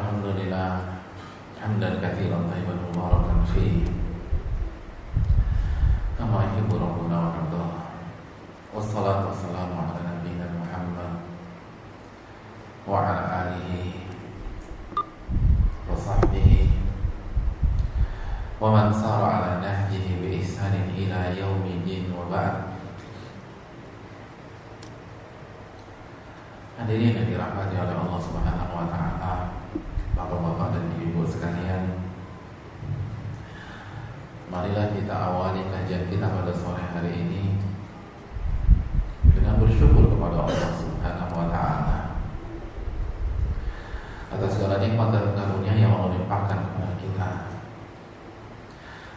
Alhamdulillah hamdan katsiran thayyiban mubarakan fihi kama yuhibbu rabbuna wa yardah. Wassalatu wassalamu ala nabiyyina Muhammad wa ala alihi wa sahbihi wa man sara ala nahjihi bi ihsanin ila yaumiddin wa ba'd. Hadirin yang dirahmati oleh Allah Subhanahu wa taala, Bapak-bapak dan Ibu sekalian, marilah kita awali kajian kita pada sore hari ini dengan bersyukur kepada Allah Subhanahu wa taala atas segala nikmat dan karunia yang Allah limpahkan kepada kita,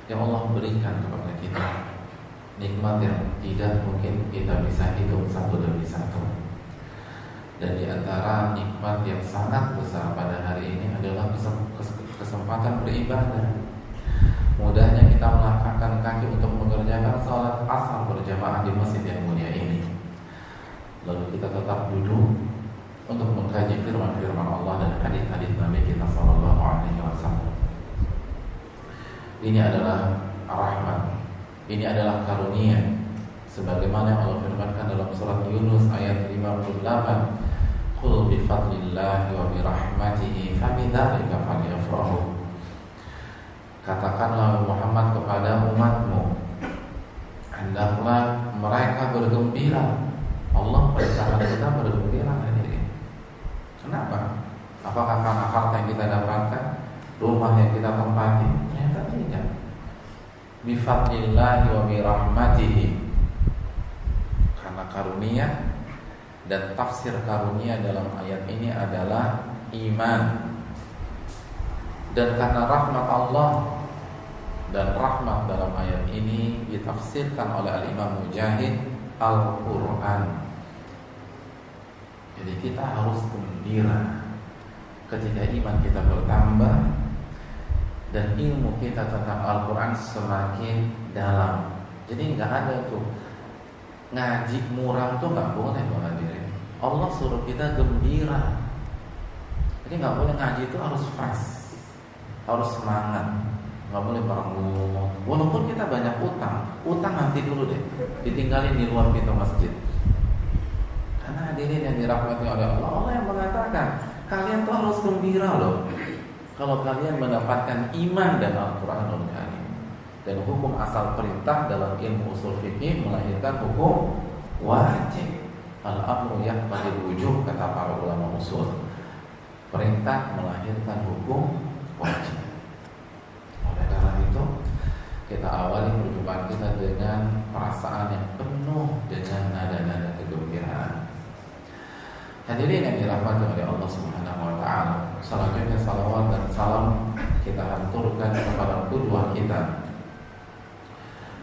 yang Allah berikan kepada kita, nikmat yang tidak mungkin kita bisa hitung satu demi satu. Dan di antara nikmat yang sangat besar pada hari ini adalah kesempatan beribadah. Mudahnya kita melangkahkan kaki untuk mengerjakan salat asar berjamaah di masjid yang mulia ini. Lalu kita tetap duduk untuk mengkaji firman-firman Allah dan hadis-hadis Nabi kita sallallahu alaihi wasallam. Ini adalah rahmat. Ini adalah karunia. Sebagaimana Allah firmankan dalam surat Yunus ayat 58, "Qul bi fadlillahi wa bi rahmatihi fabidzalika falyafrahu." Katakanlah Muhammad kepada umatmu, hendaklah mereka bergembira. Allah perintahkan kita bergembira hari ini. Kenapa? Apakah karena harta yang kita dapatkan, rumah yang kita tempati? Ternyata tidak. Bi fadlillahi wa bi rahmatihi, karunia, dan tafsir karunia dalam ayat ini adalah iman. Dan karena rahmat Allah, dan rahmat dalam ayat ini ditafsirkan oleh Al-Imam Mujahid Al-Quran. Jadi kita harus gembira ketika iman kita bertambah dan ilmu kita tentang Al-Quran semakin dalam. Jadi nggak ada tuh ngaji murah tuh nggak boleh, hadirin. Allah suruh kita gembira. Jadi nggak boleh ngaji itu harus fresh, harus semangat, nggak boleh merenung. Walaupun kita banyak utang nanti dulu deh, ditinggalin di luar pintu masjid. Karena hadirin yang dirahmati oleh Allah, Allah yang mengatakan kalian tuh harus gembira loh kalau kalian mendapatkan iman dan Al-Quranul Karim. Dan hukum asal perintah dalam ilmu usul fikih melahirkan hukum wajib. Al-amru yaqtadil wujub, kata para ulama usul. Perintah melahirkan hukum wajib. Oleh karena itu, kita awali perjumpaan kita dengan perasaan yang penuh dengan nada-nada kegembiraan. Hadirin yang dirahmati oleh Allah Subhanahu wa taala, selanjutnya salawat dan salam kita haturkan kepada qudwah kita,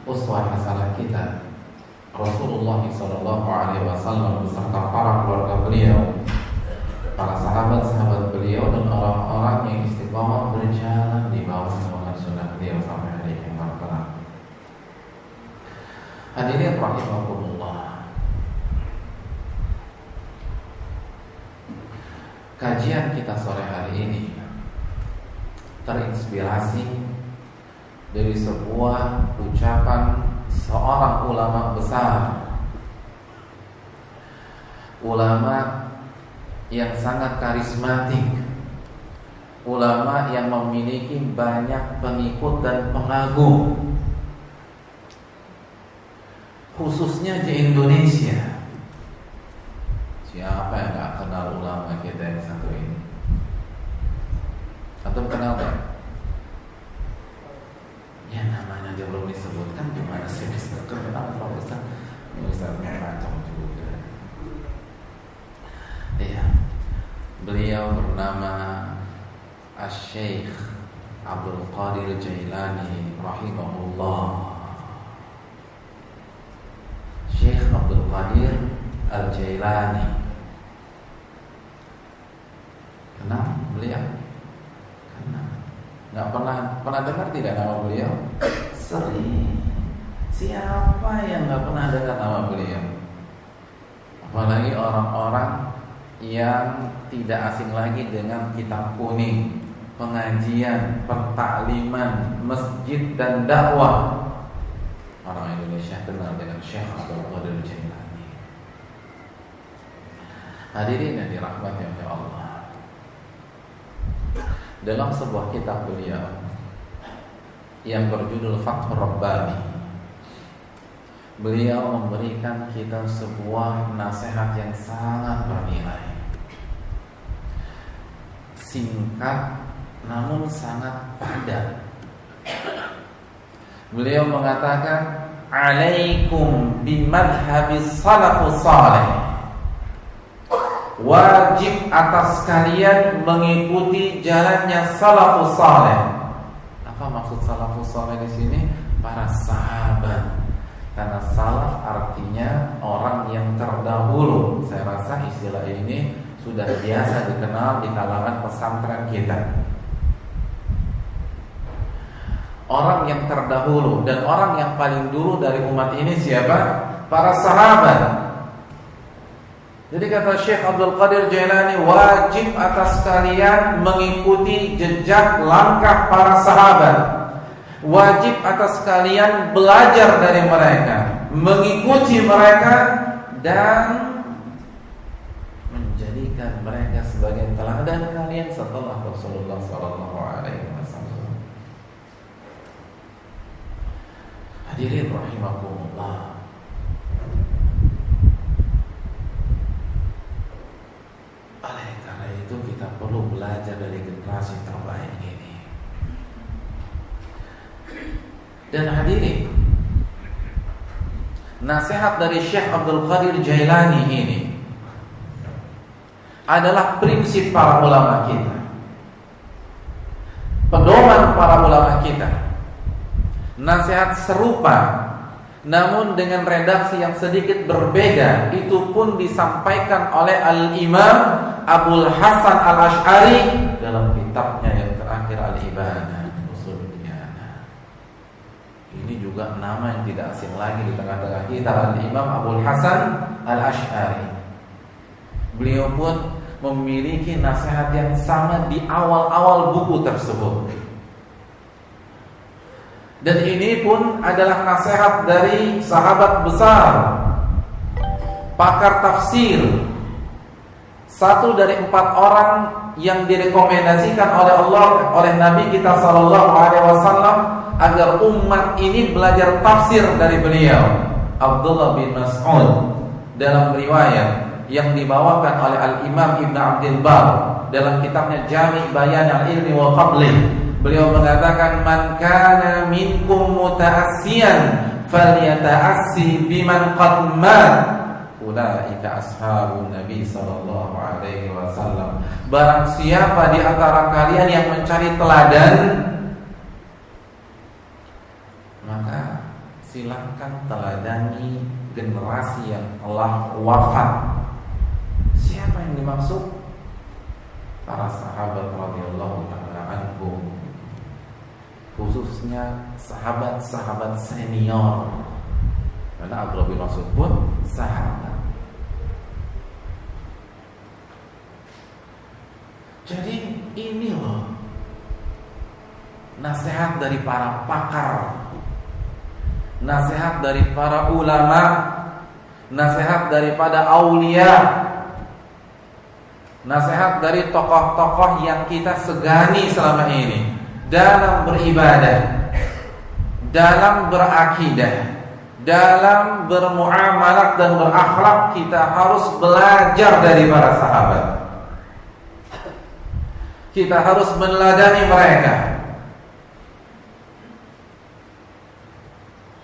uswah hasanah kita, Rasulullah sallallahu alaihi wasallam beserta para keluarga beliau, para sahabat-sahabat beliau, dan orang-orang yang istiqomah berjalan di bawah naungan sunnah beliau sampai hari kiamat kelak. Hadirin rahimakumullah, kajian kita sore hari ini terinspirasi dari sebuah ucapan seorang ulama besar, ulama yang sangat karismatik, ulama yang memiliki banyak pengikut dan pengagum, khususnya di Indonesia. Siapa yang gak kenal ulama kita yang satu ini? Antum kenal gak? Ya namanya aja belum disebutkan, gimana sih bisa kenal Pak Ustaz? Ustaznya macam juga. Iya, beliau bernama Asy-Syaikh Abdul Qadir Jailani rahimahullah. Syekh Abdul Qadir Al-Jailani. Kenal beliau? Kenal. Nggak pernah dengar tidak nama beliau? Sering. Siapa yang nggak pernah dengar nama beliau? Apalagi orang-orang yang tidak asing lagi dengan kitab kuning, pengajian, pentakliman, masjid dan dakwah. Orang Indonesia kenal dengan Syekh Abdul Qadir Jailani. Hadirin yang dirahmati oleh Allah, dalam sebuah kitab beliau yang berjudul Fathur Rabbani, beliau memberikan kita sebuah nasihat yang sangat bernilai. Singkat namun sangat padat. Beliau mengatakan, "Alaikum bimadhhabis salafus salih." Wajib atas kalian mengikuti jalannya salafus salih. Apa maksud salafus salih di sini? Para sahabat. Karena salaf artinya orang yang terdahulu. Saya rasa istilah ini sudah biasa dikenal di kalangan pesantren kita. Orang yang terdahulu dan orang yang paling dulu dari umat ini siapa? Para sahabat. Jadi kata Syekh Abdul Qadir Jailani, wajib atas kalian mengikuti jejak langkah para sahabat. Wajib atas kalian belajar dari mereka, mengikuti mereka dan menjadikan mereka sebagai teladan kalian setelah Rasulullah SAW. Hadirin rahimakumullah. Oleh karena itu kita perlu belajar dari generasi terbaik ini. Dan hadirin, nasihat dari Syekh Abdul Qadir Jailani ini adalah prinsip para ulama kita, pedoman para ulama kita. Nasihat serupa namun dengan redaksi yang sedikit berbeda itu pun disampaikan oleh Al-Imam Abul Hasan Al-Ash'ari dalam kitabnya yang terakhir Al-Ibadah. Ini juga nama yang tidak asing lagi di tengah-tengah kita, Al-Imam Abul Hasan Al-Ash'ari. Beliau pun memiliki nasihat yang sama di awal-awal buku tersebut. Dan ini pun adalah nasihat dari sahabat besar, pakar tafsir, satu dari 4 orang yang direkomendasikan oleh Allah, oleh Nabi kita SAW agar umat ini belajar tafsir dari beliau, Abdullah bin Mas'ud. Dalam riwayat yang dibawakan oleh Al-Imam Ibn Abdul Bar dalam kitabnya Jami' Bayan Al-Ilmi wa Fadlih, beliau mengatakan, "Man kana minkum muta'assiyan falyata'assi biman qad mat, ulaika ashabun Nabi sallallahu alaihi wasallam." Barang siapa di antara kalian yang mencari teladan, maka silakan teladani generasi yang telah wafat. Siapa yang dimaksud? Para sahabat radhiyallahu ta'ala anhum, khususnya sahabat-sahabat senior. Karena Abdullah bin Mas'ud pun sahabat. Jadi ini loh nasihat dari para pakar, nasihat dari para ulama, nasihat daripada aulia, nasihat dari tokoh-tokoh yang kita segani selama ini dalam beribadah, dalam berakidah, dalam bermuamalah dan berakhlak. Kita harus belajar dari para sahabat. Kita harus meneladani mereka.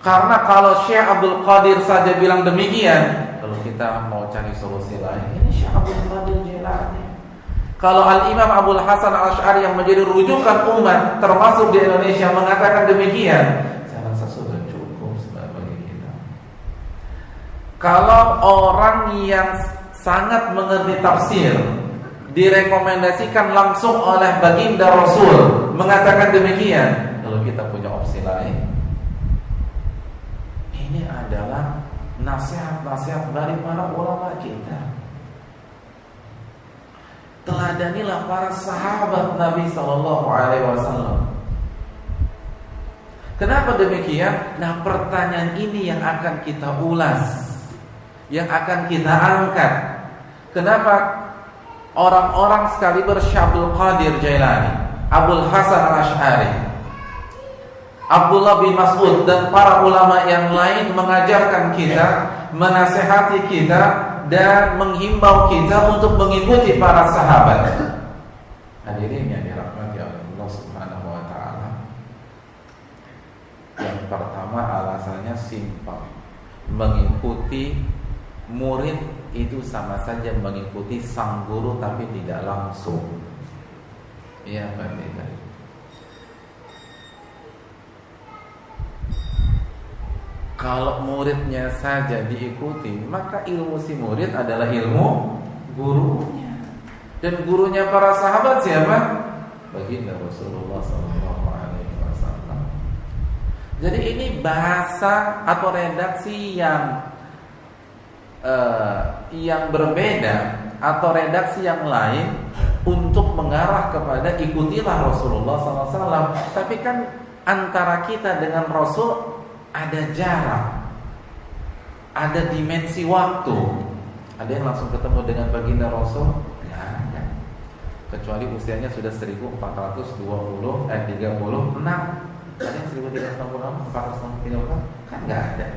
Karena kalau Syekh Abdul Qadir saja bilang demikian, kalau kita mau cari solusi lain, ini Syekh Abdul Qadir Jailani. Kalau Al-Imam Abul Hasan Al-Ash'ari yang menjadi rujukan umat termasuk di Indonesia mengatakan demikian, saya rasa sudah cukup bagi kita. Kalau orang yang sangat mengerti tafsir direkomendasikan langsung oleh baginda Rasul mengatakan demikian, kalau kita punya opsi lain, ini adalah nasihat-nasihat dari para ulama kita. Teladanilah para sahabat Nabi Sallallahu Alaihi Wasallam. Kenapa demikian? Nah, pertanyaan ini yang akan kita ulas, yang akan kita angkat. Kenapa orang-orang sekali Syabdul Qadir Jailani, Abul Hasan Al-Asy'ari, Abdullah bin Mas'ud dan para ulama yang lain mengajarkan kita, menasihati kita dan menghimbau kita untuk mengikuti para sahabat. Hadirin yang dirahmati oleh Allah Subhanahu wa taala. Yang pertama alasannya simpel. Mengikuti murid itu sama saja mengikuti sang guru tapi tidak langsung. Iya, Pak. Kalau muridnya saja diikuti, maka ilmu si murid adalah ilmu gurunya. Dan gurunya para sahabat siapa? Baginda Rasulullah SAW. Jadi ini bahasa atau redaksi yang berbeda atau redaksi yang lain untuk mengarah kepada ikutilah Rasulullah SAW. Tapi kan antara kita dengan Rasul ada jarak, ada dimensi waktu. Ada yang langsung ketemu dengan baginda Rasul? Nggak ada. Kecuali usianya sudah 1436. Ada yang 1366, 436? Kan nggak ada.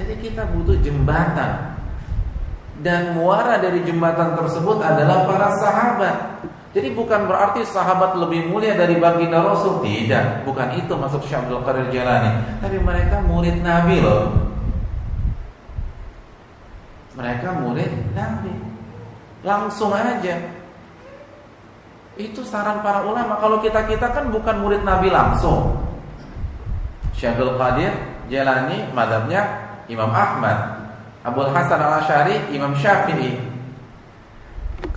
Jadi kita butuh jembatan. Dan muara dari jembatan tersebut adalah para sahabat. Jadi bukan berarti sahabat lebih mulia dari baginda Rasul. Tidak, bukan itu maksud Syekh Abdul Qadir Jailani. Tapi mereka murid Nabi loh. Mereka murid Nabi. Langsung aja. Itu saran para ulama. Kalau kita kan bukan murid Nabi langsung. Syekh Abdul Qadir Jailani mazhabnya Imam Ahmad, Abul Hasan Al-Asy'ari Imam Syafi'i.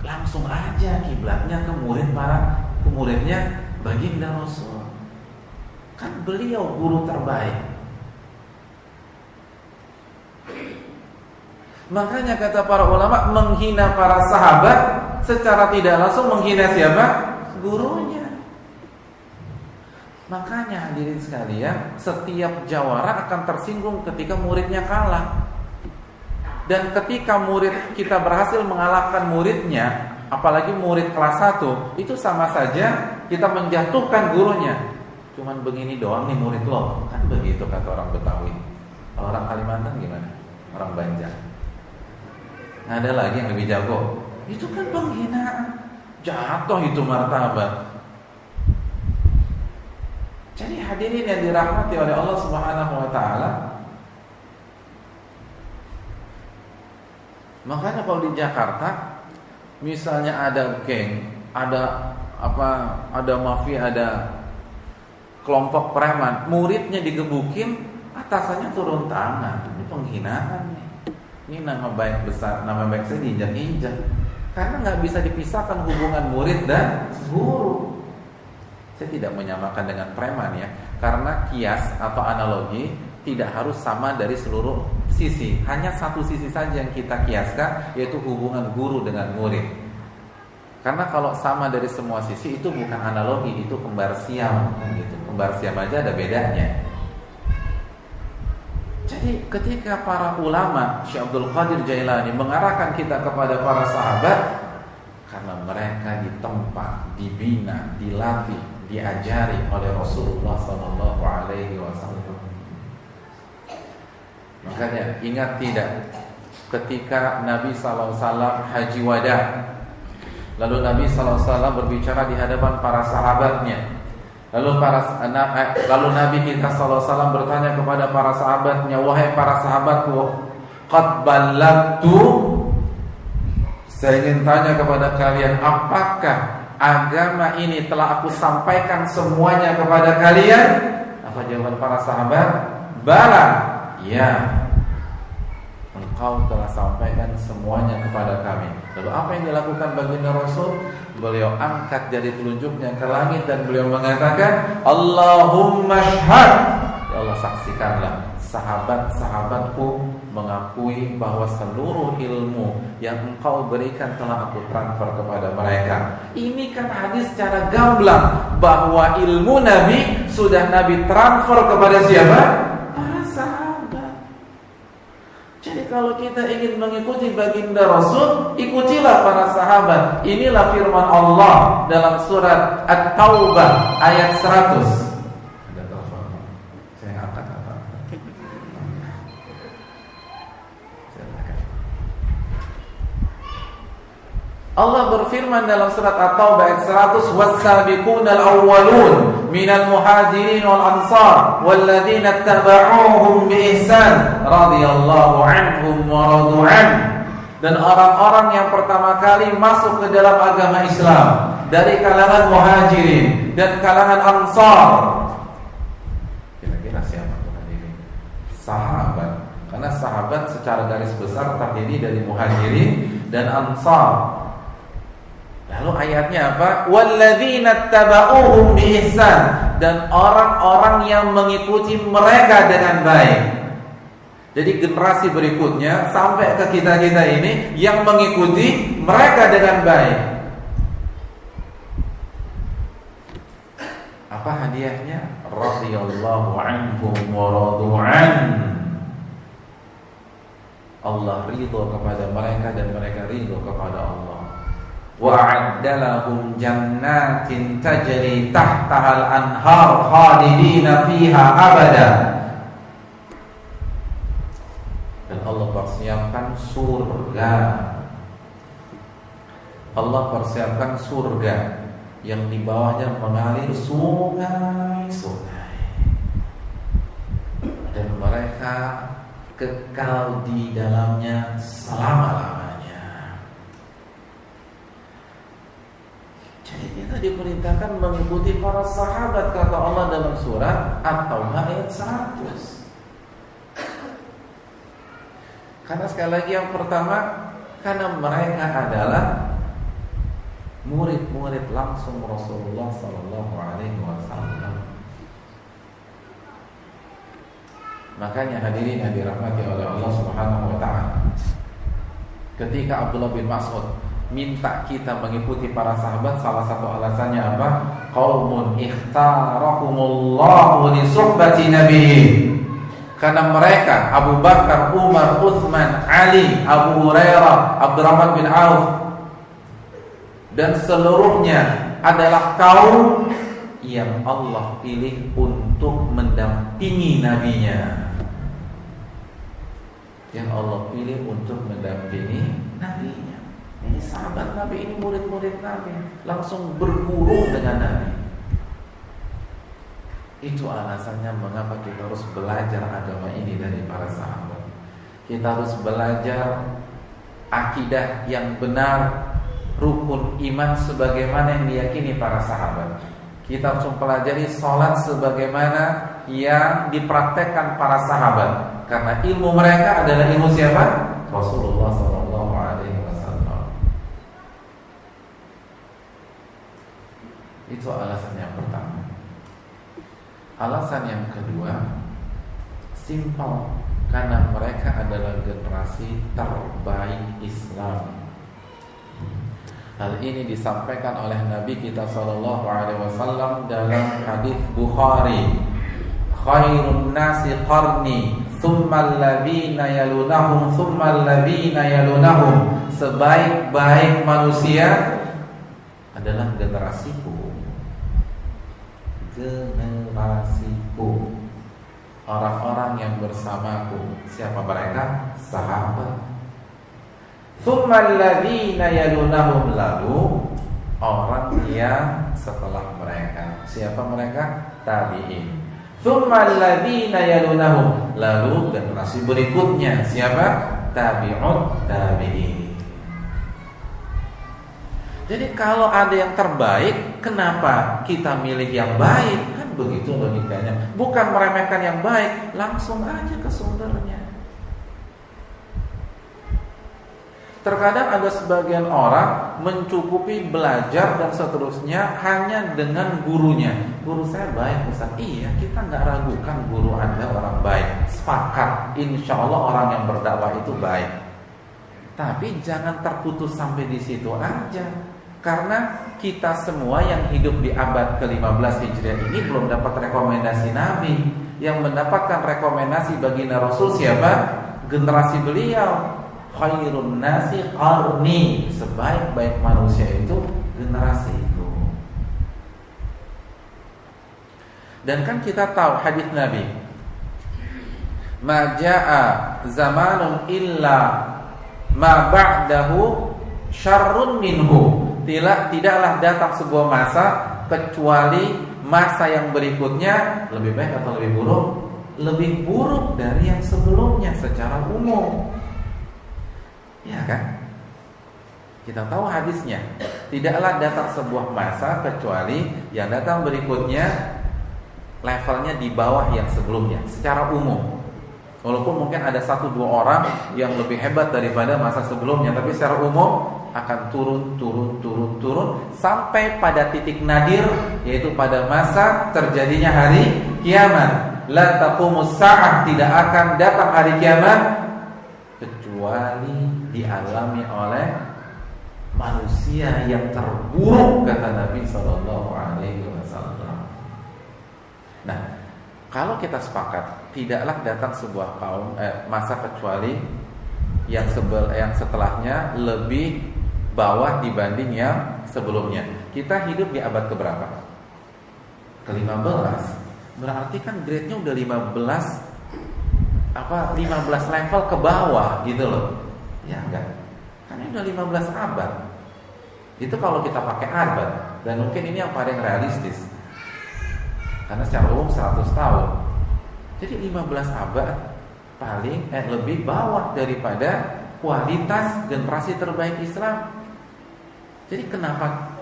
Langsung aja kiblatnya ke muridnya baginda Rasul. Kan beliau guru terbaik. Makanya kata para ulama, menghina para sahabat secara tidak langsung menghina siapa? Gurunya. Makanya hadirin sekalian, setiap jawara akan tersinggung ketika muridnya kalah. Dan ketika murid kita berhasil mengalahkan muridnya, apalagi murid kelas 1, itu sama saja kita menjatuhkan gurunya. Cuman begini doang nih murid lo. Kan begitu kata orang Betawi. Kalau orang Kalimantan gimana? Orang Banjar. Ada lagi yang lebih jago. Itu kan penghinaan. Jatuh itu martabat. Jadi hadirin yang dirahmati oleh Allah Subhanahu wa taala, makanya kalau di Jakarta misalnya ada geng, ada mafia, ada kelompok preman, muridnya digebukin, atasannya turun tangan. Ini penghinaan nih. Ini nama baik besar, nama baik saya diinjak-injak. Karena nggak bisa dipisahkan hubungan murid dan guru. Saya tidak menyamakan dengan preman ya, karena kias atau analogi tidak harus sama dari seluruh sisi. Hanya satu sisi saja yang kita kiaskan, yaitu hubungan guru dengan murid. Karena kalau sama dari semua sisi itu bukan analogi, itu kembar siam kan gitu. Kembar siam aja ada bedanya. Jadi ketika para ulama Syekh Abdul Qadir Jailani mengarahkan kita kepada para sahabat, karena mereka ditempa, dibina, dilatih, diajari oleh Rasulullah Sallallahu Alaihi Wasallam. Makanya ingat tidak, ketika Nabi Sallallahu Alaihi Wasallam haji wada, lalu Nabi Sallallahu Alaihi Wasallam berbicara di hadapan para sahabatnya. Lalu Nabi kita Sallallahu Alaihi Wasallam bertanya kepada para sahabatnya, wahai para sahabatku, qad ballagtu, saya ingin tanya kepada kalian, apakah agama ini telah aku sampaikan semuanya kepada kalian? Apa jawaban para sahabat? Bala, ya, engkau telah sampaikan semuanya kepada kami. Lalu apa yang dilakukan baginda Rasul? Beliau angkat jari telunjuknya ke langit dan beliau mengatakan, Allahumma syhad, ya Allah saksikanlah sahabat-sahabatku mengakui bahwa seluruh ilmu yang engkau berikan telah aku transfer kepada mereka. Ini kan hadis secara gamblang bahwa ilmu Nabi sudah Nabi transfer kepada siapa? Para sahabat. Jadi kalau kita ingin mengikuti baginda Rasul, ikutilah para sahabat. Inilah firman Allah dalam surat At-Taubah ayat 100. Allah berfirman dalam surat At-Taubah ayat 100, "Was-sabiqunal awwalun minal muhajirin wal ansar walladzina ittaba'uuhum bi ihsan radhiyallahu anhum wa radu an." Dan orang-orang yang pertama kali masuk ke dalam agama Islam dari kalangan muhajirin dan kalangan ansar. Kira-kira siapa tuh hadirin? Sahabat. Karena sahabat secara garis besar terdiri dari muhajirin dan ansar. Lalu ayatnya apa? Walladzina tabauhum biihsan, dan orang-orang yang mengikuti mereka dengan baik. Jadi generasi berikutnya sampai ke kita-kita ini yang mengikuti mereka dengan baik. Apa hadiahnya? Radhiyallahu anhum wa radu an. Allah ridho kepada mereka dan mereka ridho kepada Allah. Wa'adda lahum jannatin tajri tahtahal anhar khalidina fiha abada. Dan Allah persiapkan surga. Allah persiapkan surga yang di bawahnya mengalir sungai-sungai. Dan mereka kekal di dalamnya selama-lamanya. Jadi kita diperintahkan mengikuti para sahabat, kata Allah dalam surat At-Taubah ayat 100. Karena sekali lagi yang pertama, karena mereka adalah murid-murid langsung Rasulullah Sallallahu Alaihi Wasallam. Makanya hadirin yang dirahmati oleh Allah Subhanahu Wa Taala, ketika Abdullah bin Mas'ud minta kita mengikuti para sahabat, salah satu alasannya apa? Qaumun ikhtarahumullahu li suhbati nabiyyi. Karena mereka Abu Bakar, Umar, Utsman, Ali, Abu Hurairah, Abdurrahman bin Auf dan seluruhnya adalah kaum yang Allah pilih untuk mendampingi nabinya. Yang Allah pilih untuk mendampingi nabinya. Ini sahabat Nabi, ini murid-murid Nabi, langsung berguru dengan Nabi. Itu alasannya mengapa kita harus belajar agama ini dari para sahabat. Kita harus belajar akidah yang benar, rukun iman sebagaimana yang diyakini para sahabat. Kita harus mempelajari sholat sebagaimana yang dipraktekkan para sahabat. Karena ilmu mereka adalah ilmu siapa? Rasulullah Sallallahu Alaihi Wasallam. Itu alasan yang pertama. Alasan yang kedua, simpel, karena mereka adalah generasi terbaik Islam. Hal ini disampaikan oleh Nabi kita Sallallahu Alaihi Wasallam dalam hadis Bukhari. Khairun nasi qarni, tsummal ladzina yalunahum, tsummal ladzina yalunahum. Sebaik-baik manusia adalah generasiku. Generasiku, orang-orang yang bersamaku. Siapa mereka? Sahabat. Tsummal ladzina yalunahum, lalu orang yang setelah mereka. Siapa mereka? Tabi'in. Tsummal ladzina yalunahum, lalu generasi berikutnya. Siapa? Tabi'ut tabi'in. Jadi kalau ada yang terbaik, kenapa kita milih yang baik? Kan begitu logikanya. Bukan meremehkan yang baik, langsung aja ke sumbernya. Terkadang ada sebagian orang mencukupi belajar dan seterusnya hanya dengan gurunya. Guru saya baik, Ustaz. Iya, kita nggak ragukan guru Anda orang baik. Sepakat, insya Allah orang yang berdakwah itu baik. Tapi jangan terputus sampai di situ aja. Karena kita semua yang hidup di abad ke-15 Hijriah ini belum dapat rekomendasi Nabi. Yang mendapatkan rekomendasi baginda Rasul siapa? Generasi beliau. Khairun nasi qarni, sebaik-baik manusia itu generasi itu. Dan kan kita tahu hadis Nabi, ma jaa zamanun illa ma ba'dahu syarrun minhu. Tidaklah datang sebuah masa kecuali masa yang berikutnya lebih baik atau lebih buruk? Lebih buruk dari yang sebelumnya secara umum. Ya kan? Kita tahu hadisnya. Tidaklah datang sebuah masa kecuali yang datang berikutnya levelnya di bawah yang sebelumnya secara umum. Walaupun mungkin ada 1-2 orang yang lebih hebat daripada masa sebelumnya, tapi secara umum akan turun sampai pada titik nadir, yaitu pada masa terjadinya hari kiamat. La taqumus sa'ah, tidak akan datang hari kiamat kecuali dialami oleh manusia yang terburuk, kata Nabi SAW. Nah, kalau kita sepakat tidaklah datang sebuah masa kecuali yang setelahnya lebih bawah dibanding yang sebelumnya. Kita hidup di abad keberapa? Ke-15. Berarti kan grade-nya udah 15 level ke bawah gitu loh. Ya enggak. Karena udah 15 abad. Itu kalau kita pakai abad, dan mungkin ini yang paling realistis. Karena secara umum 100 tahun. Jadi 15 abad paling lebih bawah daripada kualitas generasi terbaik Islam. Jadi kenapa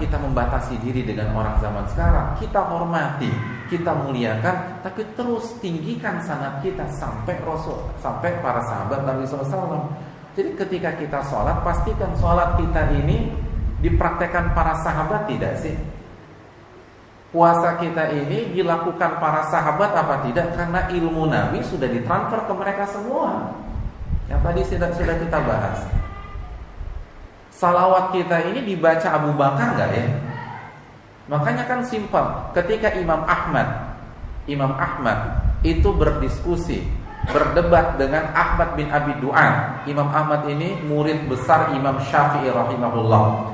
kita membatasi diri dengan orang zaman sekarang? Kita hormati, kita muliakan, tapi terus tinggikan sanad kita sampai para sahabat Nabi SAW. Jadi ketika kita sholat, pastikan sholat kita ini dipraktekkan para sahabat tidak sih? Puasa kita ini dilakukan para sahabat apa tidak? Karena ilmu Nabi sudah ditransfer ke mereka semua. Yang tadi sudah kita bahas. Salawat kita ini dibaca Abu Bakar nggak ya? Makanya kan simpel. Ketika Imam Ahmad itu berdiskusi, berdebat dengan Ahmad bin Abi Du'an. Imam Ahmad ini murid besar Imam Syafi'i rahimahullah.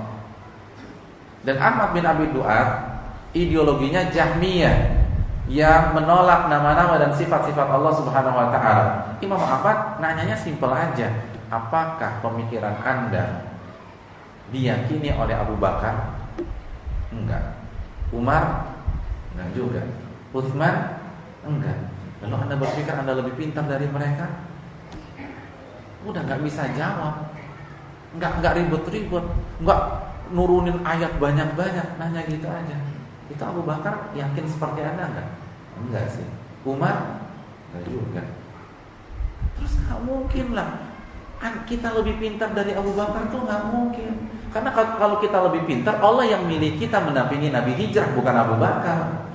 Dan Ahmad bin Abi Du'an ideologinya Jahmiyah yang menolak nama-nama dan sifat-sifat Allah Subhanahu wa taala. Imam Ahmad nanyanya simpel aja. Apakah pemikiran Anda diyakini oleh Abu Bakar? Enggak. Umar? Enggak juga. Utsman? Enggak. Lalu Anda berpikir Anda lebih pintar dari mereka? Udah enggak bisa jawab. Enggak ribut-ribut, enggak nurunin ayat banyak-banyak, nanya gitu aja. Itu Abu Bakar yakin seperti Anda enggak? Enggak sih. Umar? Enggak juga. Terus enggak mungkin lah kita lebih pintar dari Abu Bakar tuh enggak mungkin. Karena kalau kita lebih pintar, Allah yang milih kita mendampingi Nabi hijrah, bukan Abu Bakar.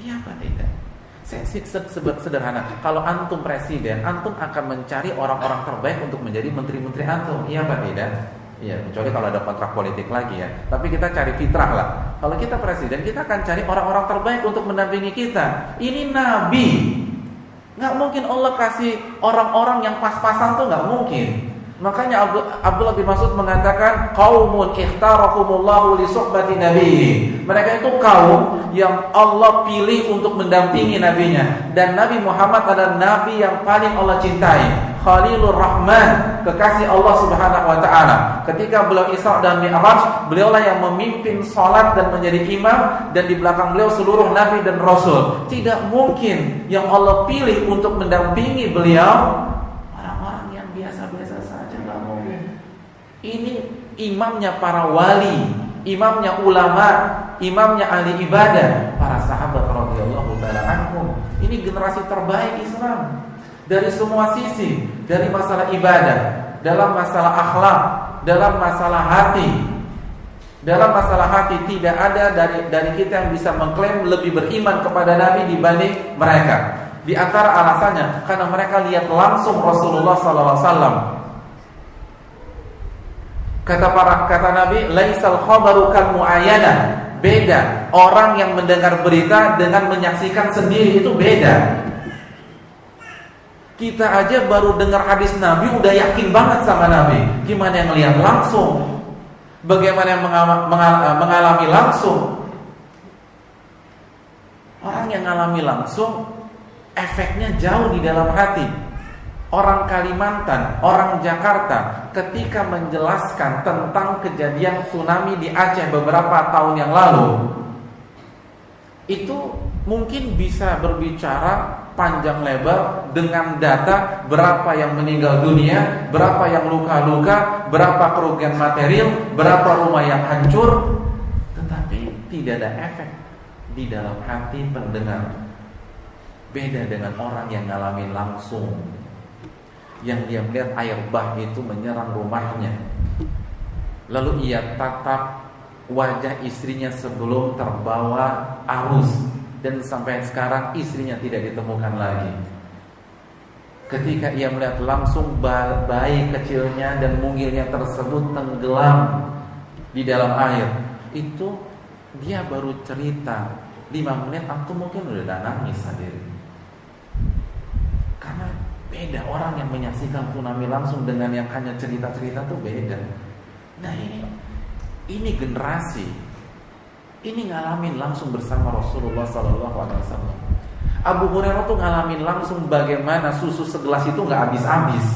Iya apa tidak? Sederhana. Kalau antum presiden, antum akan mencari orang-orang terbaik untuk menjadi menteri-menteri antum. Iya apa tidak? Iya, kecuali kalau ada kontrak politik lagi ya. Tapi kita cari fitrah lah. Kalau kita presiden, kita akan cari orang-orang terbaik untuk mendampingi kita. Ini Nabi. Nggak mungkin Allah kasih orang-orang yang pas-pasan tuh nggak mungkin. Makanya Abdullah bin Mas'ud mengatakan qaumun ikhtarakumullahu li suhbati nabihi. Mereka itu kaum yang Allah pilih untuk mendampingi nabinya, dan Nabi Muhammad adalah nabi yang paling Allah cintai. Khalilur Rahman, kekasih Allah Subhanahu wa taala. Ketika beliau Isra dan Mi'raj, beliaulah yang memimpin salat dan menjadi imam, dan di belakang beliau seluruh nabi dan rasul. Tidak mungkin yang Allah pilih untuk mendampingi beliau orang-orang yang biasa-biasa saja, enggak mungkin. Ini imamnya para wali, imamnya ulama, imamnya ahli ibadah, para sahabat radhiyallahu taala anhum. Ini generasi terbaik Islam. dari semua sisi, dari masalah ibadah, dalam masalah akhlak, dalam masalah hati. Dalam masalah hati tidak ada dari kita yang bisa mengklaim lebih beriman kepada Nabi dibanding mereka. Di antara alasannya karena mereka lihat langsung Rasulullah SAW. Kata Nabi, laisal khabaru kal muayyana. Beda orang yang mendengar berita dengan menyaksikan sendiri, itu beda. Kita aja baru dengar hadis Nabi udah yakin banget sama Nabi. Gimana yang lihat langsung? Bagaimana yang mengalami langsung? Orang yang mengalami langsung, efeknya jauh di dalam hati. Orang Kalimantan, orang Jakarta, ketika menjelaskan tentang kejadian tsunami di Aceh beberapa tahun yang lalu, itu mungkin bisa berbicara panjang lebar dengan data berapa yang meninggal dunia, berapa yang luka-luka, berapa kerugian material, berapa rumah yang hancur, tetapi tidak ada efek di dalam hati pendengar. Beda dengan orang yang ngalamin langsung, yang dia melihat air bah itu menyerang rumahnya, lalu ia tatap wajah istrinya sebelum terbawa arus, dan sampai sekarang istrinya tidak ditemukan lagi. Ketika ia melihat langsung bayi kecilnya dan mungilnya tersebut tenggelam di dalam air, itu dia baru cerita 5 menit, antum mungkin udah nangis sendiri. Karena beda orang yang menyaksikan tsunami langsung dengan yang hanya cerita-cerita tuh beda. Nah ini generasi ini ngalamin langsung bersama Rasulullah SAW. Abu Hurairah tuh ngalamin langsung bagaimana susu segelas itu nggak habis-habis,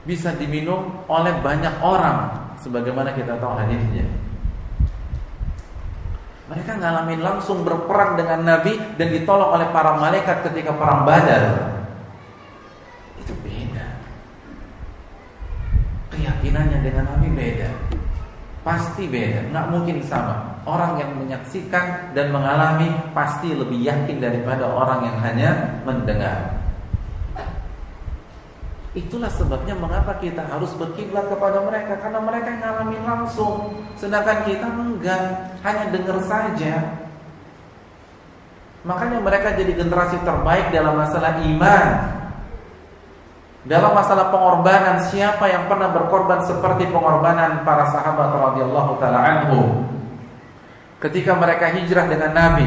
bisa diminum oleh banyak orang, sebagaimana kita tahu hadisnya. Mereka ngalamin langsung berperang dengan Nabi dan ditolong oleh para malaikat ketika perang Badar. Itu beda. Keyakinannya dengan Nabi beda. Pasti beda, nggak mungkin sama. Orang yang menyaksikan dan mengalami pasti lebih yakin daripada orang yang hanya mendengar. Itulah sebabnya mengapa kita harus berkiblat kepada mereka, karena mereka yang ngalamin langsung, sedangkan kita enggak, hanya dengar saja. Makanya mereka jadi generasi terbaik dalam masalah iman. Dalam masalah pengorbanan, siapa yang pernah berkorban seperti pengorbanan para sahabat radhiyallahu taala anhum? Ketika mereka hijrah dengan Nabi,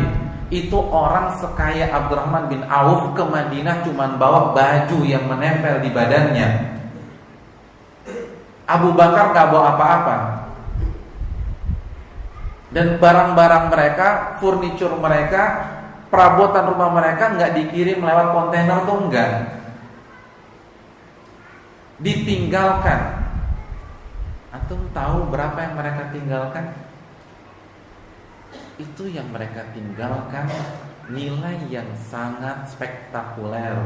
itu orang sekaya Abdurrahman bin Auf ke Madinah cuma bawa baju yang menempel di badannya. Abu Bakar gak bawa apa-apa. Dan barang-barang mereka, furniture mereka, perabotan rumah mereka gak dikirim lewat kontainer tuh enggak. Ditinggalkan. Antum tahu berapa yang mereka tinggalkan? Itu yang mereka tinggalkan nilai yang sangat spektakuler.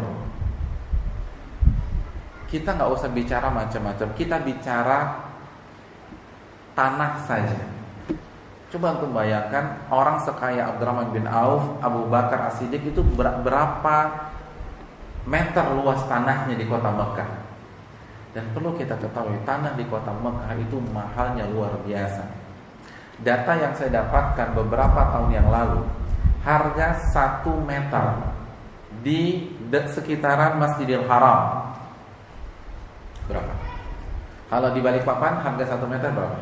Kita nggak usah bicara macam-macam, kita bicara tanah saja. Coba untuk bayangkan orang sekaya Abdurrahman bin Auf, Abu Bakar As-Siddiq itu berapa meter luas tanahnya di kota Mekah. Dan perlu kita ketahui, tanah di kota Mekah itu mahalnya luar biasa. Data yang saya dapatkan beberapa tahun yang lalu, harga 1 meter di sekitaran Masjidil Haram berapa? Kalau di Balikpapan harga 1 meter berapa?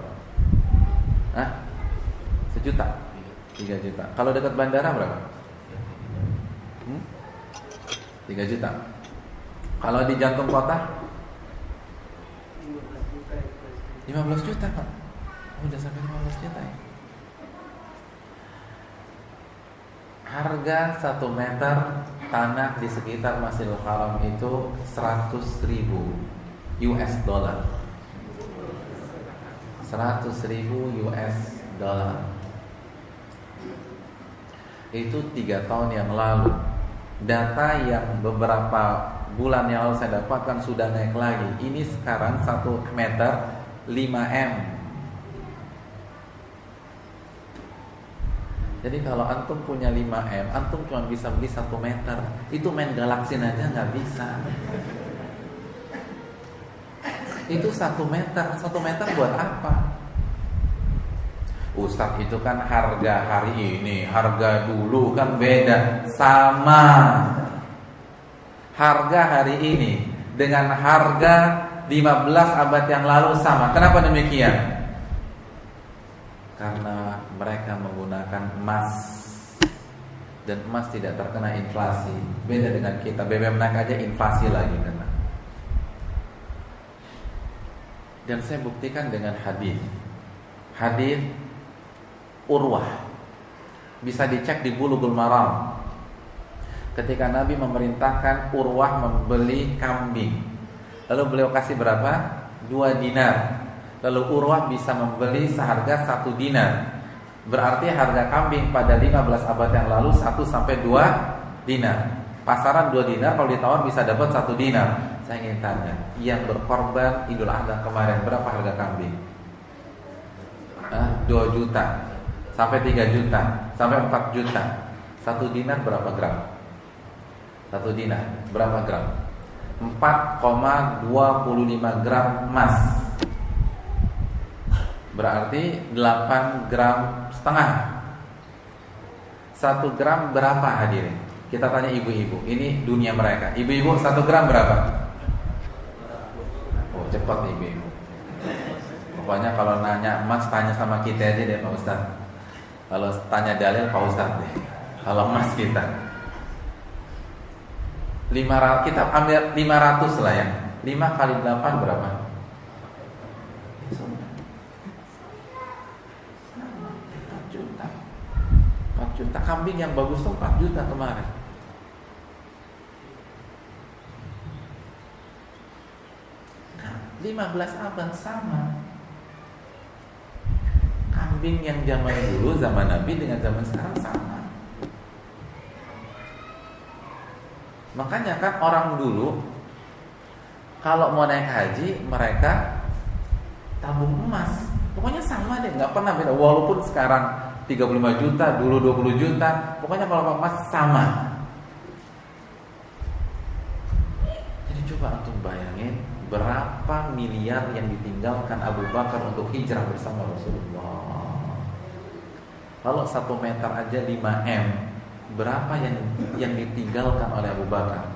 1 juta? 3 juta. Kalau dekat bandara berapa? 3 juta. Kalau di jantung kota 15 juta Pak. Udah sampai 15 juta ya. Harga 1 meter tanah di sekitar Masjidil Haram itu 100.000 US dollar. 100.000 US dollar. Itu 3 tahun yang lalu. Data yang beberapa bulan yang lalu saya dapatkan sudah naik lagi. Ini sekarang 1 meter 5M. Jadi kalau antum punya 5M, antum cuma bisa beli 1 meter. Itu main galaksin aja nggak bisa. Itu 1 meter. 1 meter buat apa? Ustadz, itu kan harga hari ini, harga dulu kan beda. Sama. Harga hari ini dengan harga 15 abad yang lalu sama. Kenapa demikian? Karena mereka menggunakan emas, dan emas tidak terkena inflasi. Beda dengan kita, BBM naik aja inflasi lagi kena. Dan saya buktikan dengan hadis Urwah, bisa dicek di Bulughul Maram. Ketika Nabi memerintahkan Urwah membeli kambing, lalu beliau kasih berapa? 2 dinar. Lalu Urwah bisa membeli seharga 1 dinar. Berarti harga kambing pada 15 abad yang lalu 1 sampai 2 dinar. Pasaran 2 dinar, kalau ditawar bisa dapat 1 dinar. Saya ingin tanya, yang berkorban Idul Adha kemarin berapa harga kambing? 2 juta sampai 3 juta sampai 4 juta. 1 dinar berapa gram? 1 dinar berapa gram? 4,25 gram emas. Berarti 8 gram setengah. 1 gram berapa hadirin? Kita tanya ibu-ibu. Ini dunia mereka. Ibu-ibu 1 gram berapa? Oh, cepat ibu-ibu. Pokoknya kalau nanya emas, tanya sama kita aja deh Pak Ustaz. Kalau tanya dalil Pak Ustaz deh. Kalau emas kita 500, kita ambil 500 lah ya. 5 kali 8 berapa? 4 juta. Kambing yang bagus tuh 4 juta kemarin. Nah, 15 abad sama. Kambing yang zaman dulu, zaman Nabi dengan zaman sekarang sama. Makanya kan orang dulu kalau mau naik haji mereka tabung emas. Pokoknya sama deh, nggak pernah beda. Walaupun sekarang 35 juta, dulu 20 juta, pokoknya kalau emas sama. Jadi coba antum bayangin berapa miliar yang ditinggalkan Abu Bakar untuk hijrah bersama Rasulullah. Kalau 1 meter aja 5M, berapa yang ditinggalkan oleh Abu Bakar?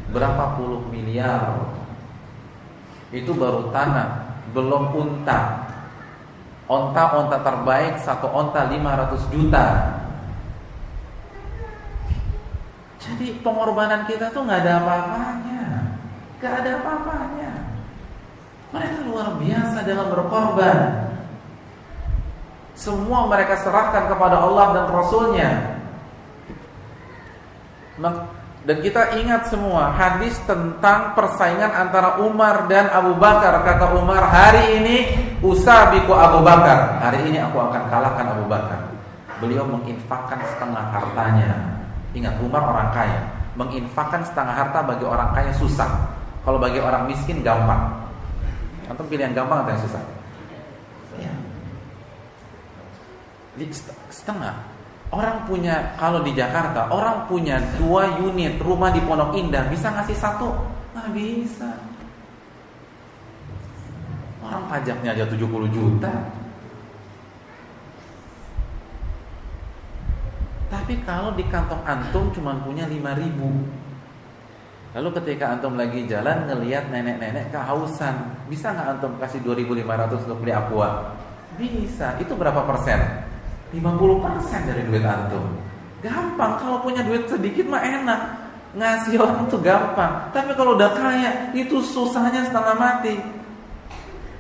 Berapa puluh miliar? Itu baru tanah, belum unta. Onta terbaik, 1 onta 500 juta. Jadi pengorbanan kita tuh gak ada apa-apanya. Gak ada apa-apanya. Mereka luar biasa dalam berkorban. Semua mereka serahkan kepada Allah dan Rasulnya. Dan kita ingat semua hadis tentang persaingan antara Umar dan Abu Bakar. Kata Umar, hari ini usabiku Abu Bakar. Hari ini aku akan kalahkan Abu Bakar. Beliau menginfakkan setengah hartanya. Ingat, Umar orang kaya. Menginfakkan setengah harta bagi orang kaya susah. Kalau bagi orang miskin gampang. Antum pilih yang gampang atau yang susah? Ya. Setengah. Orang punya, kalau di Jakarta, orang punya 2 unit rumah di Pondok Indah, bisa ngasih 1? Nggak bisa. Orang pajaknya aja 70 juta. Tapi kalau di kantong antum cuma punya 5.000. Lalu ketika antum lagi jalan ngelihat nenek-nenek kehausan, bisa nggak antum kasih 2.500 untuk beli aqua? Bisa. Itu berapa persen? 50% dari duit antum. Gampang, kalau punya duit sedikit mah enak. Ngasih orang tuh gampang. Tapi kalau udah kaya, itu susahnya setengah mati.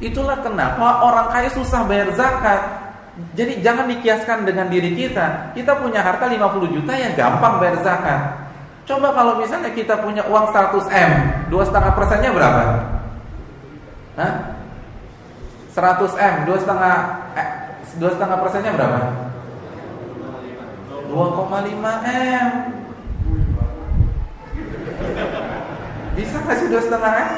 Itulah kenapa orang kaya susah bayar zakat. Jadi jangan dikiaskan dengan diri kita. Kita punya harta 50 juta ya gampang bayar zakat. Coba kalau misalnya kita punya uang 100M, 2,5%-nya berapa? Hah? 100M, 2,5%-nya berapa? 2,5M. Bisa kasih 2,5M?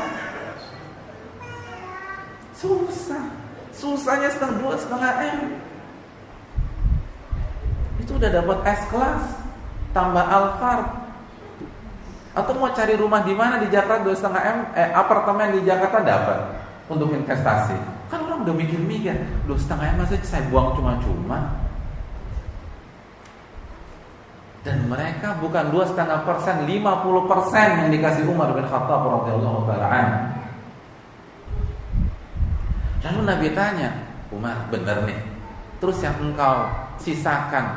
Susah. Susahnya 2,5M. Itu udah dapat S-Class tambah Alphard. Atau mau cari rumah di mana di Jakarta 2,5 M, apartemen di Jakarta dapat untuk investasi. Kan orang udah mikir-mikir, 2,5 M masa saya buang cuma-cuma. Dan mereka bukan 2,5%, 50% yang dikasih Umar bin Khattab radhiyallahu taala anhu. Lalu Nabi tanya, Umar, benar nih, terus yang engkau sisakan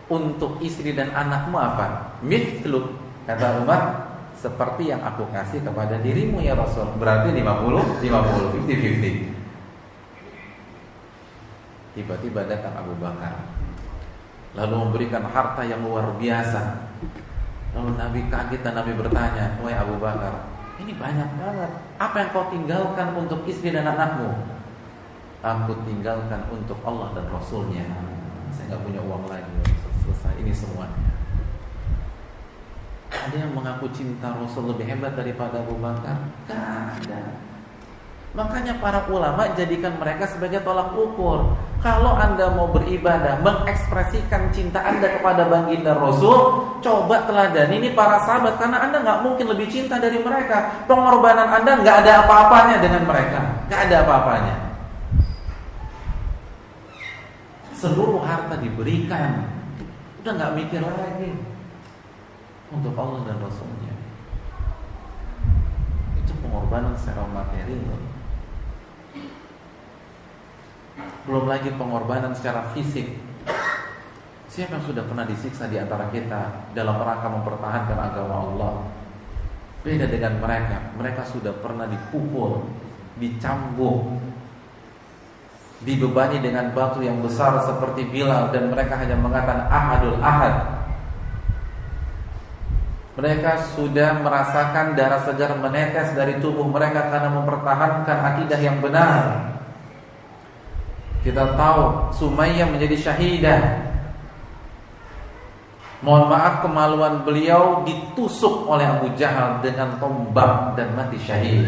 untuk istri dan anakmu apa? Mithluk, kata Umar, seperti yang aku kasih kepada dirimu ya Rasul. Berarti 50, 50, 50. Tiba-tiba datang Abu Bakar, lalu memberikan harta yang luar biasa. Lalu Nabi kaget dan Nabi bertanya, wahai Abu Bakar, ini banyak banget, apa yang kau tinggalkan untuk istri dan anakmu? Aku tinggalkan untuk Allah dan Rasulnya. Saya nggak punya uang lagi, selesai ini semuanya. Ada yang mengaku cinta Rasul lebih hebat daripada Abu Bakar? Gak ada. Makanya para ulama jadikan mereka sebagai tolak ukur. Kalau Anda mau beribadah, mengekspresikan cinta Anda kepada baginda Rasul, coba teladani ini para sahabat, karena Anda nggak mungkin lebih cinta dari mereka. Pengorbanan Anda nggak ada apa-apanya dengan mereka, nggak ada apa-apanya. Seluruh harta diberikan, udah nggak mikir lagi untuk Allah dan Rasulnya. Itu pengorbanan secara materi loh. Belum lagi pengorbanan secara fisik. Siapa yang sudah pernah disiksa di antara kita dalam rangka mempertahankan agama Allah? Beda dengan mereka. Mereka sudah pernah dipukul, dicambuk, dibebani dengan batu yang besar seperti Bilal, dan mereka hanya mengatakan ahadul ahad. Mereka sudah merasakan darah segar menetes dari tubuh mereka karena mempertahankan akidah yang benar. Kita tahu Sumayyah menjadi syahidah. Mohon maaf, kemaluan beliau ditusuk oleh Abu Jahal dengan tombak dan mati syahid.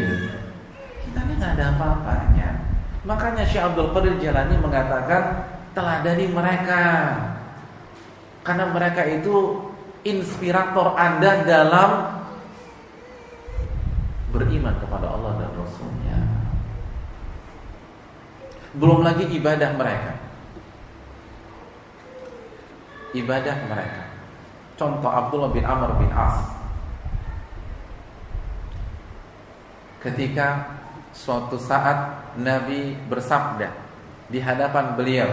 Kita ini gak ada apa-apanya. Makanya Syekh Abdul Qadir Jailani mengatakan, teladani mereka, karena mereka itu inspirator Anda dalam beriman kepada Allah dan Rasulnya. Belum lagi ibadah mereka. Ibadah mereka. Contoh Abdullah bin Amr bin As. Ketika suatu saat Nabi bersabda di hadapan beliau,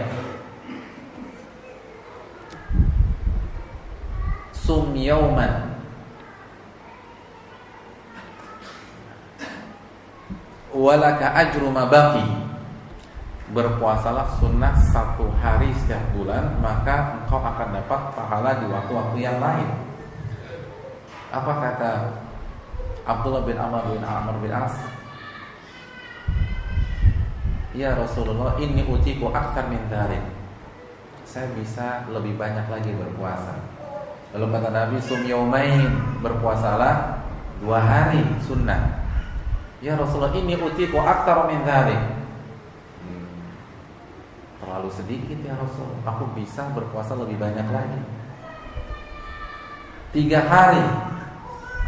sum yauman walaka ajru ma baqi. Berpuasalah sunnah 1 hari setiap bulan, maka engkau akan dapat pahala di waktu-waktu yang lain. Apa kata Abdullah bin Amr bin As? Ya Rasulullah, inni utiku akthar min dzalik. Saya bisa lebih banyak lagi berpuasa. Lalu kata Nabi, sum yaumain, berpuasalah 2 hari sunnah. Ya Rasulullah, inni utiku akthar min dzalik. Terlalu sedikit ya Rasul, aku bisa berpuasa lebih banyak lagi. 3 hari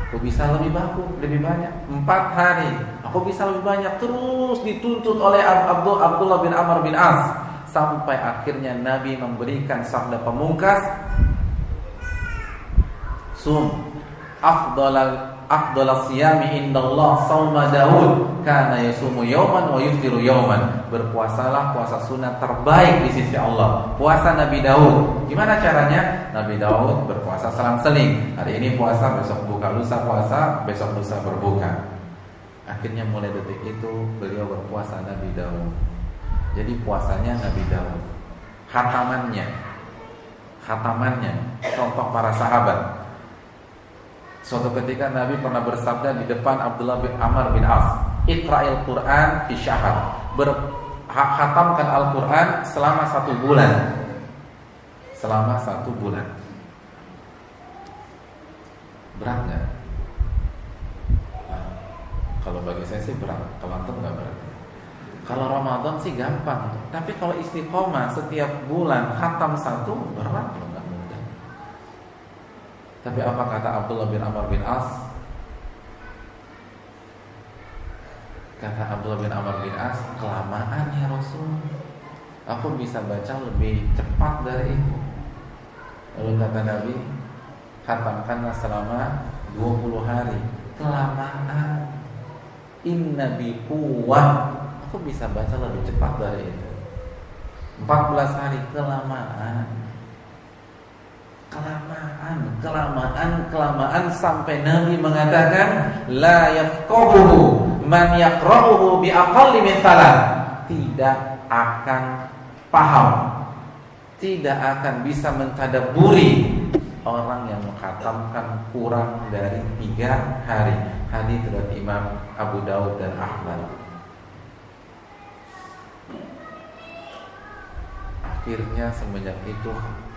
aku bisa lebih banyak. 4 hari aku bisa lebih banyak. Terus dituntut oleh Abdullah bin Amr bin As, sampai akhirnya Nabi memberikan sabda pemungkas, sum afdhalas siyami indallah shauma Daud kana yasumu yauman wa yuftiru yauman. Berpuasalah puasa sunat terbaik di sisi Allah, puasa Nabi Daud. Gimana caranya? Nabi Daud berpuasa selang-seling. Hari ini puasa, besok buka, lusa puasa, besok lusa berbuka. Akhirnya mulai detik itu beliau berpuasa Nabi Daud. Jadi puasanya Nabi Daud. Khatamannya contoh para sahabat. Suatu ketika Nabi pernah bersabda di depan Abdullah bin Amr bin As, Iqra'il Quran fi syahr. Khatamkan Al-Quran selama 1 bulan. Selama 1 bulan. Berat gak? Nah, kalau bagi saya sih berat. Kalau antum gak berat. Kalau Ramadan sih gampang. Tapi kalau istiqomah setiap bulan khatam 1, berat loh, gak mungkin. Tapi apa kata Abdullah bin Amr bin As? Kata Abdullah bin Amr bin As, kelamaan ya Rasul, aku bisa baca lebih cepat dari itu. Lalu kata Nabi, khatamkanlah selama 20 hari. Kelamaan. Inna bi quwwah, aku bisa baca lebih cepat dari itu. 14 hari, kelamaan. Kelamaan sampai Nabi mengatakan la yafqahu man yaqra'uhu bi aqalli min thalath. Tidak akan paham, tidak akan bisa mentadabburi orang yang mengkhatamkan kurang dari 3 hari. Hadis riwayat Imam Abu Daud dan Ahmad. Akhirnya semenjak itu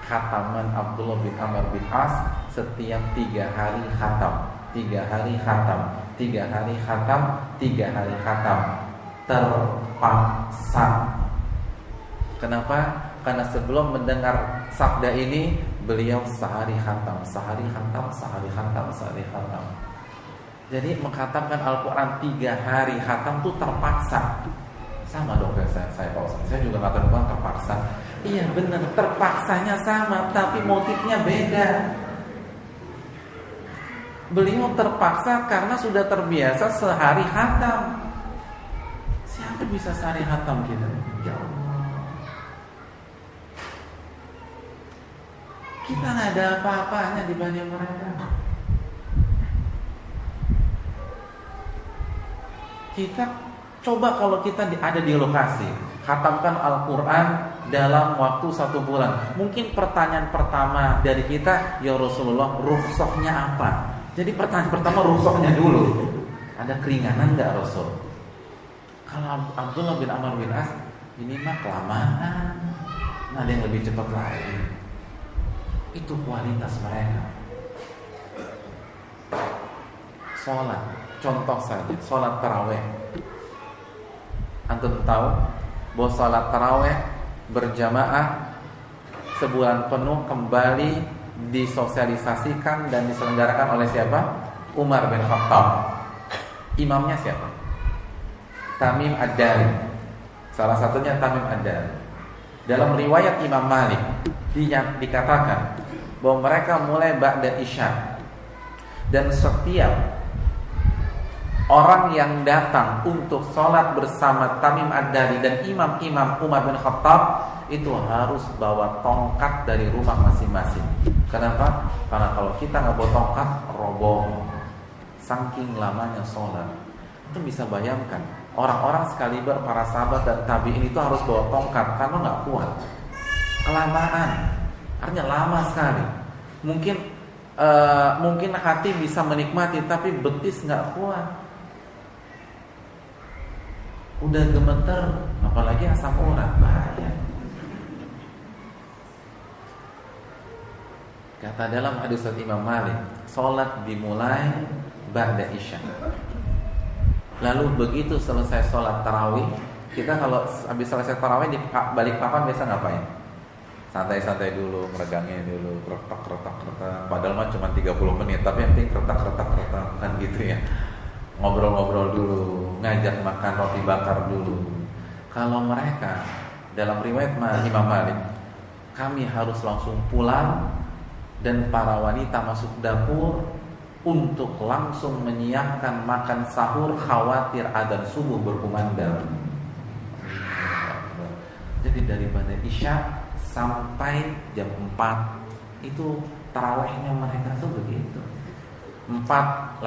khataman Abdullah bin Amr bin As setiap 3 hari khatam, 3 hari khatam, 3 hari khatam, 3 hari khatam. Terpaksa. Kenapa? Karena sebelum mendengar sabda ini beliau sehari khatam, sehari khatam, sehari khatam, sehari khatam. Jadi mengkhatamkan Al-Quran 3 hari khatam itu terpaksa. Sama dong kayak saya Pak Ustaz. Saya juga khatam Al-Quran terpaksa. Iya benar, terpaksanya sama, tapi motifnya beda. Beliau terpaksa karena sudah terbiasa sehari khatam. Siapa bisa sehari khatam kita? Ya Allah. Kita nggak ada apa-apanya dibanding mereka. Kita coba kalau kita ada di lokasi, khatamkan Al-Quran dalam waktu 1 bulan. Mungkin pertanyaan pertama dari kita, ya Rasulullah, rukhsahnya apa? Jadi pertanyaan pertama rukhsahnya dulu. Ada keringanan nggak Rasul? Kalau Abdullah bin Amr bin As, ini mah kelamaan. Nah, ada yang lebih cepat lagi. Itu kualitas mereka. Sholat, contoh saja, sholat taraweh. Antum tahu bahwa sholat taraweh berjamaah sebulan penuh kembali disosialisasikan dan diselenggarakan oleh siapa? Umar bin Khattab. Imamnya siapa? Tamim Ad-Dari. Salah satunya Tamim Ad-Dari. Dalam riwayat Imam Malik dikatakan bahwa mereka mulai ba'da isya, dan setiap orang yang datang untuk sholat bersama Tamim Ad-Dari dan imam-imam Umar bin Khattab itu harus bawa tongkat dari rumah masing-masing. Kenapa? Karena kalau kita nggak bawa tongkat, roboh. Saking lamanya sholat. Itu bisa bayangkan, orang-orang sekaliber para sahabat dan tabi'in itu harus bawa tongkat karena nggak kuat. Kelamaan, artinya lama sekali. Mungkin hati bisa menikmati, tapi betis nggak kuat. Udah gemeter, apalagi asam urat, bahaya. Kata dalam hadis Imam Malik, sholat dimulai ba'da isya. Lalu begitu selesai sholat tarawih, kita kalau habis selesai tarawih di balik papan biasa ngapain? Santai-santai dulu, meregangnya dulu, kretak. Padahal mah cuma 30 menit, tapi yang penting kretak kan gitu ya. Ngobrol-ngobrol dulu, ngajak makan roti bakar dulu. Kalau mereka dalam riwayat Imam Malik, kami harus langsung pulang dan para wanita masuk dapur untuk langsung menyiapkan makan sahur, khawatir adzan subuh berkumandang. Jadi daripada isya sampai jam 4 itu tarawihnya mereka tuh begitu. 4:10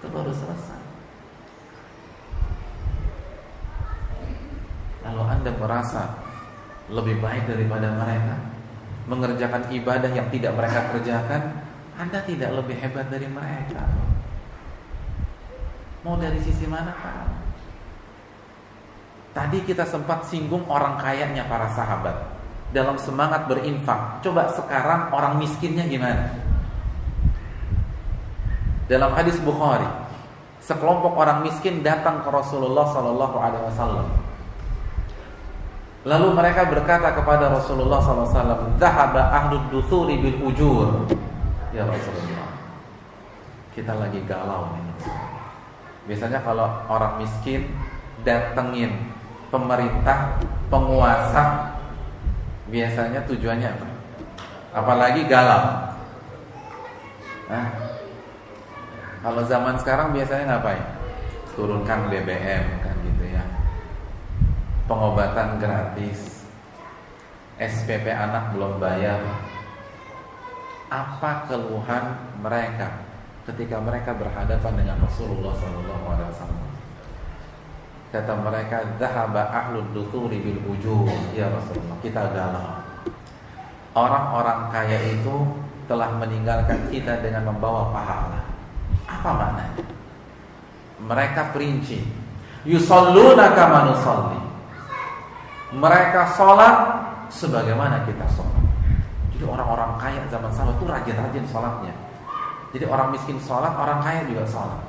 itu baru selesai. Lalu Anda merasa lebih baik daripada mereka, mengerjakan ibadah yang tidak mereka kerjakan, Anda tidak lebih hebat dari mereka. Mau dari sisi mana, Pak? Tadi kita sempat singgung orang kayanya para sahabat dalam semangat berinfak. Coba sekarang orang miskinnya gimana? Dalam hadis Bukhari, sekelompok orang miskin datang ke Rasulullah SAW. Lalu mereka berkata kepada Rasulullah SAW, "Dhahaba ahlud duthuri bil ujur." Ya Rasulullah, kita lagi galau nih. Biasanya kalau orang miskin datengin pemerintah, penguasa, biasanya tujuannya apa? Apalagi galau. Nah, kalau zaman sekarang biasanya ngapain? Turunkan BBM kan gitu ya. Pengobatan gratis, SPP anak belum bayar. Apa keluhan mereka ketika mereka berhadapan dengan Rasulullah SAW? Kata mereka, "Dhahaba ahlud duthuri bil ujur." Ya Rasulullah, kita galau. Orang-orang kaya itu telah meninggalkan kita dengan membawa pahala. Apa maknanya? Mereka perinci, yusalluna kama nusalli. Mereka sholat sebagaimana kita sholat. Jadi orang-orang kaya zaman sahabat itu rajin-rajin sholatnya. Jadi orang miskin sholat, orang kaya juga sholat.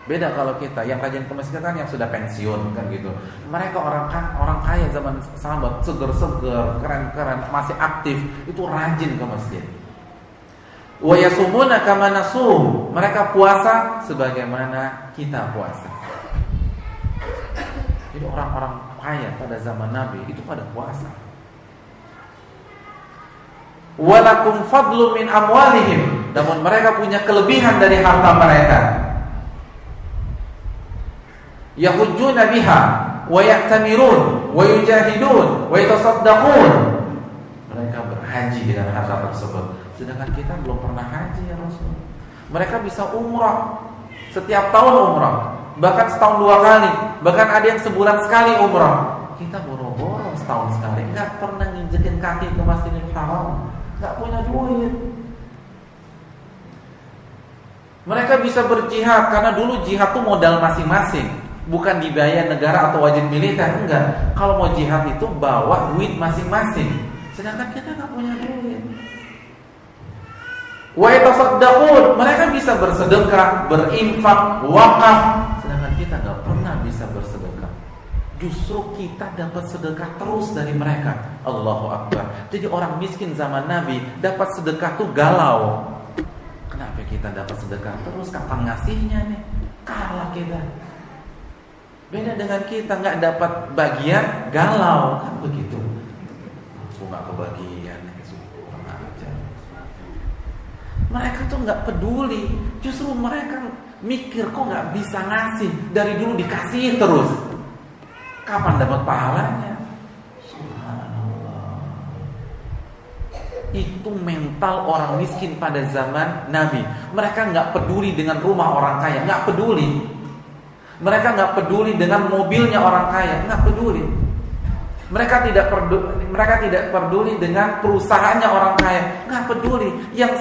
Beda kalau kita yang rajin ke masjid kan yang sudah pensiun kan gitu. Mereka orang kaya zaman sahabat, seger-seger, keren-keren, masih aktif, itu rajin ke masjid. Wa yasumuna kama nasum. Mereka puasa sebagaimana kita puasa. Jadi orang-orang kaya pada zaman Nabi itu pada puasa. Walakum fadlu min amwalihim. Namun mereka punya kelebihan dari harta mereka. Yahujjuna biha wa ya'tamirun wa yujahidun wa yatasaddaqun. Mereka berhaji dengan harta tersebut. Sedangkan kita belum pernah haji ya Rasul. Mereka bisa umrah setiap tahun umrah, bahkan setahun 2 kali, bahkan ada yang sebulan sekali umrah. Kita boro-boro setahun sekali, nggak pernah nginjekin kaki ke Masjidil Haram, nggak punya duit. Mereka bisa berjihad karena dulu jihad tuh modal masing-masing, bukan dibayar negara atau wajib militer, enggak. Kalau mau jihad itu bawa duit masing-masing, sedangkan kita nggak punya duit. Wa yatasaddaqun, mereka bisa bersedekah, berinfak, wakaf, sedangkan kita nggak pernah bisa bersedekah. Justru kita dapat sedekah terus dari mereka. Allahu Akbar. Jadi orang miskin zaman Nabi dapat sedekah tuh galau. Kenapa kita dapat sedekah terus? Kapan ngasihnya nih? Kalah kita. Beda dengan kita nggak dapat bagian, galau kan begitu. Aku nggak kebagian. Mereka tuh nggak peduli, justru mereka mikir kok nggak bisa ngasih, dari dulu dikasih terus. Kapan dapat pahalanya? Subhanallah. Itu mental orang miskin pada zaman Nabi. Mereka nggak peduli dengan rumah orang kaya, nggak peduli. Mereka nggak peduli dengan mobilnya orang kaya, nggak peduli. Mereka tidak peduli dengan perusahaannya orang kaya, nggak peduli. Yang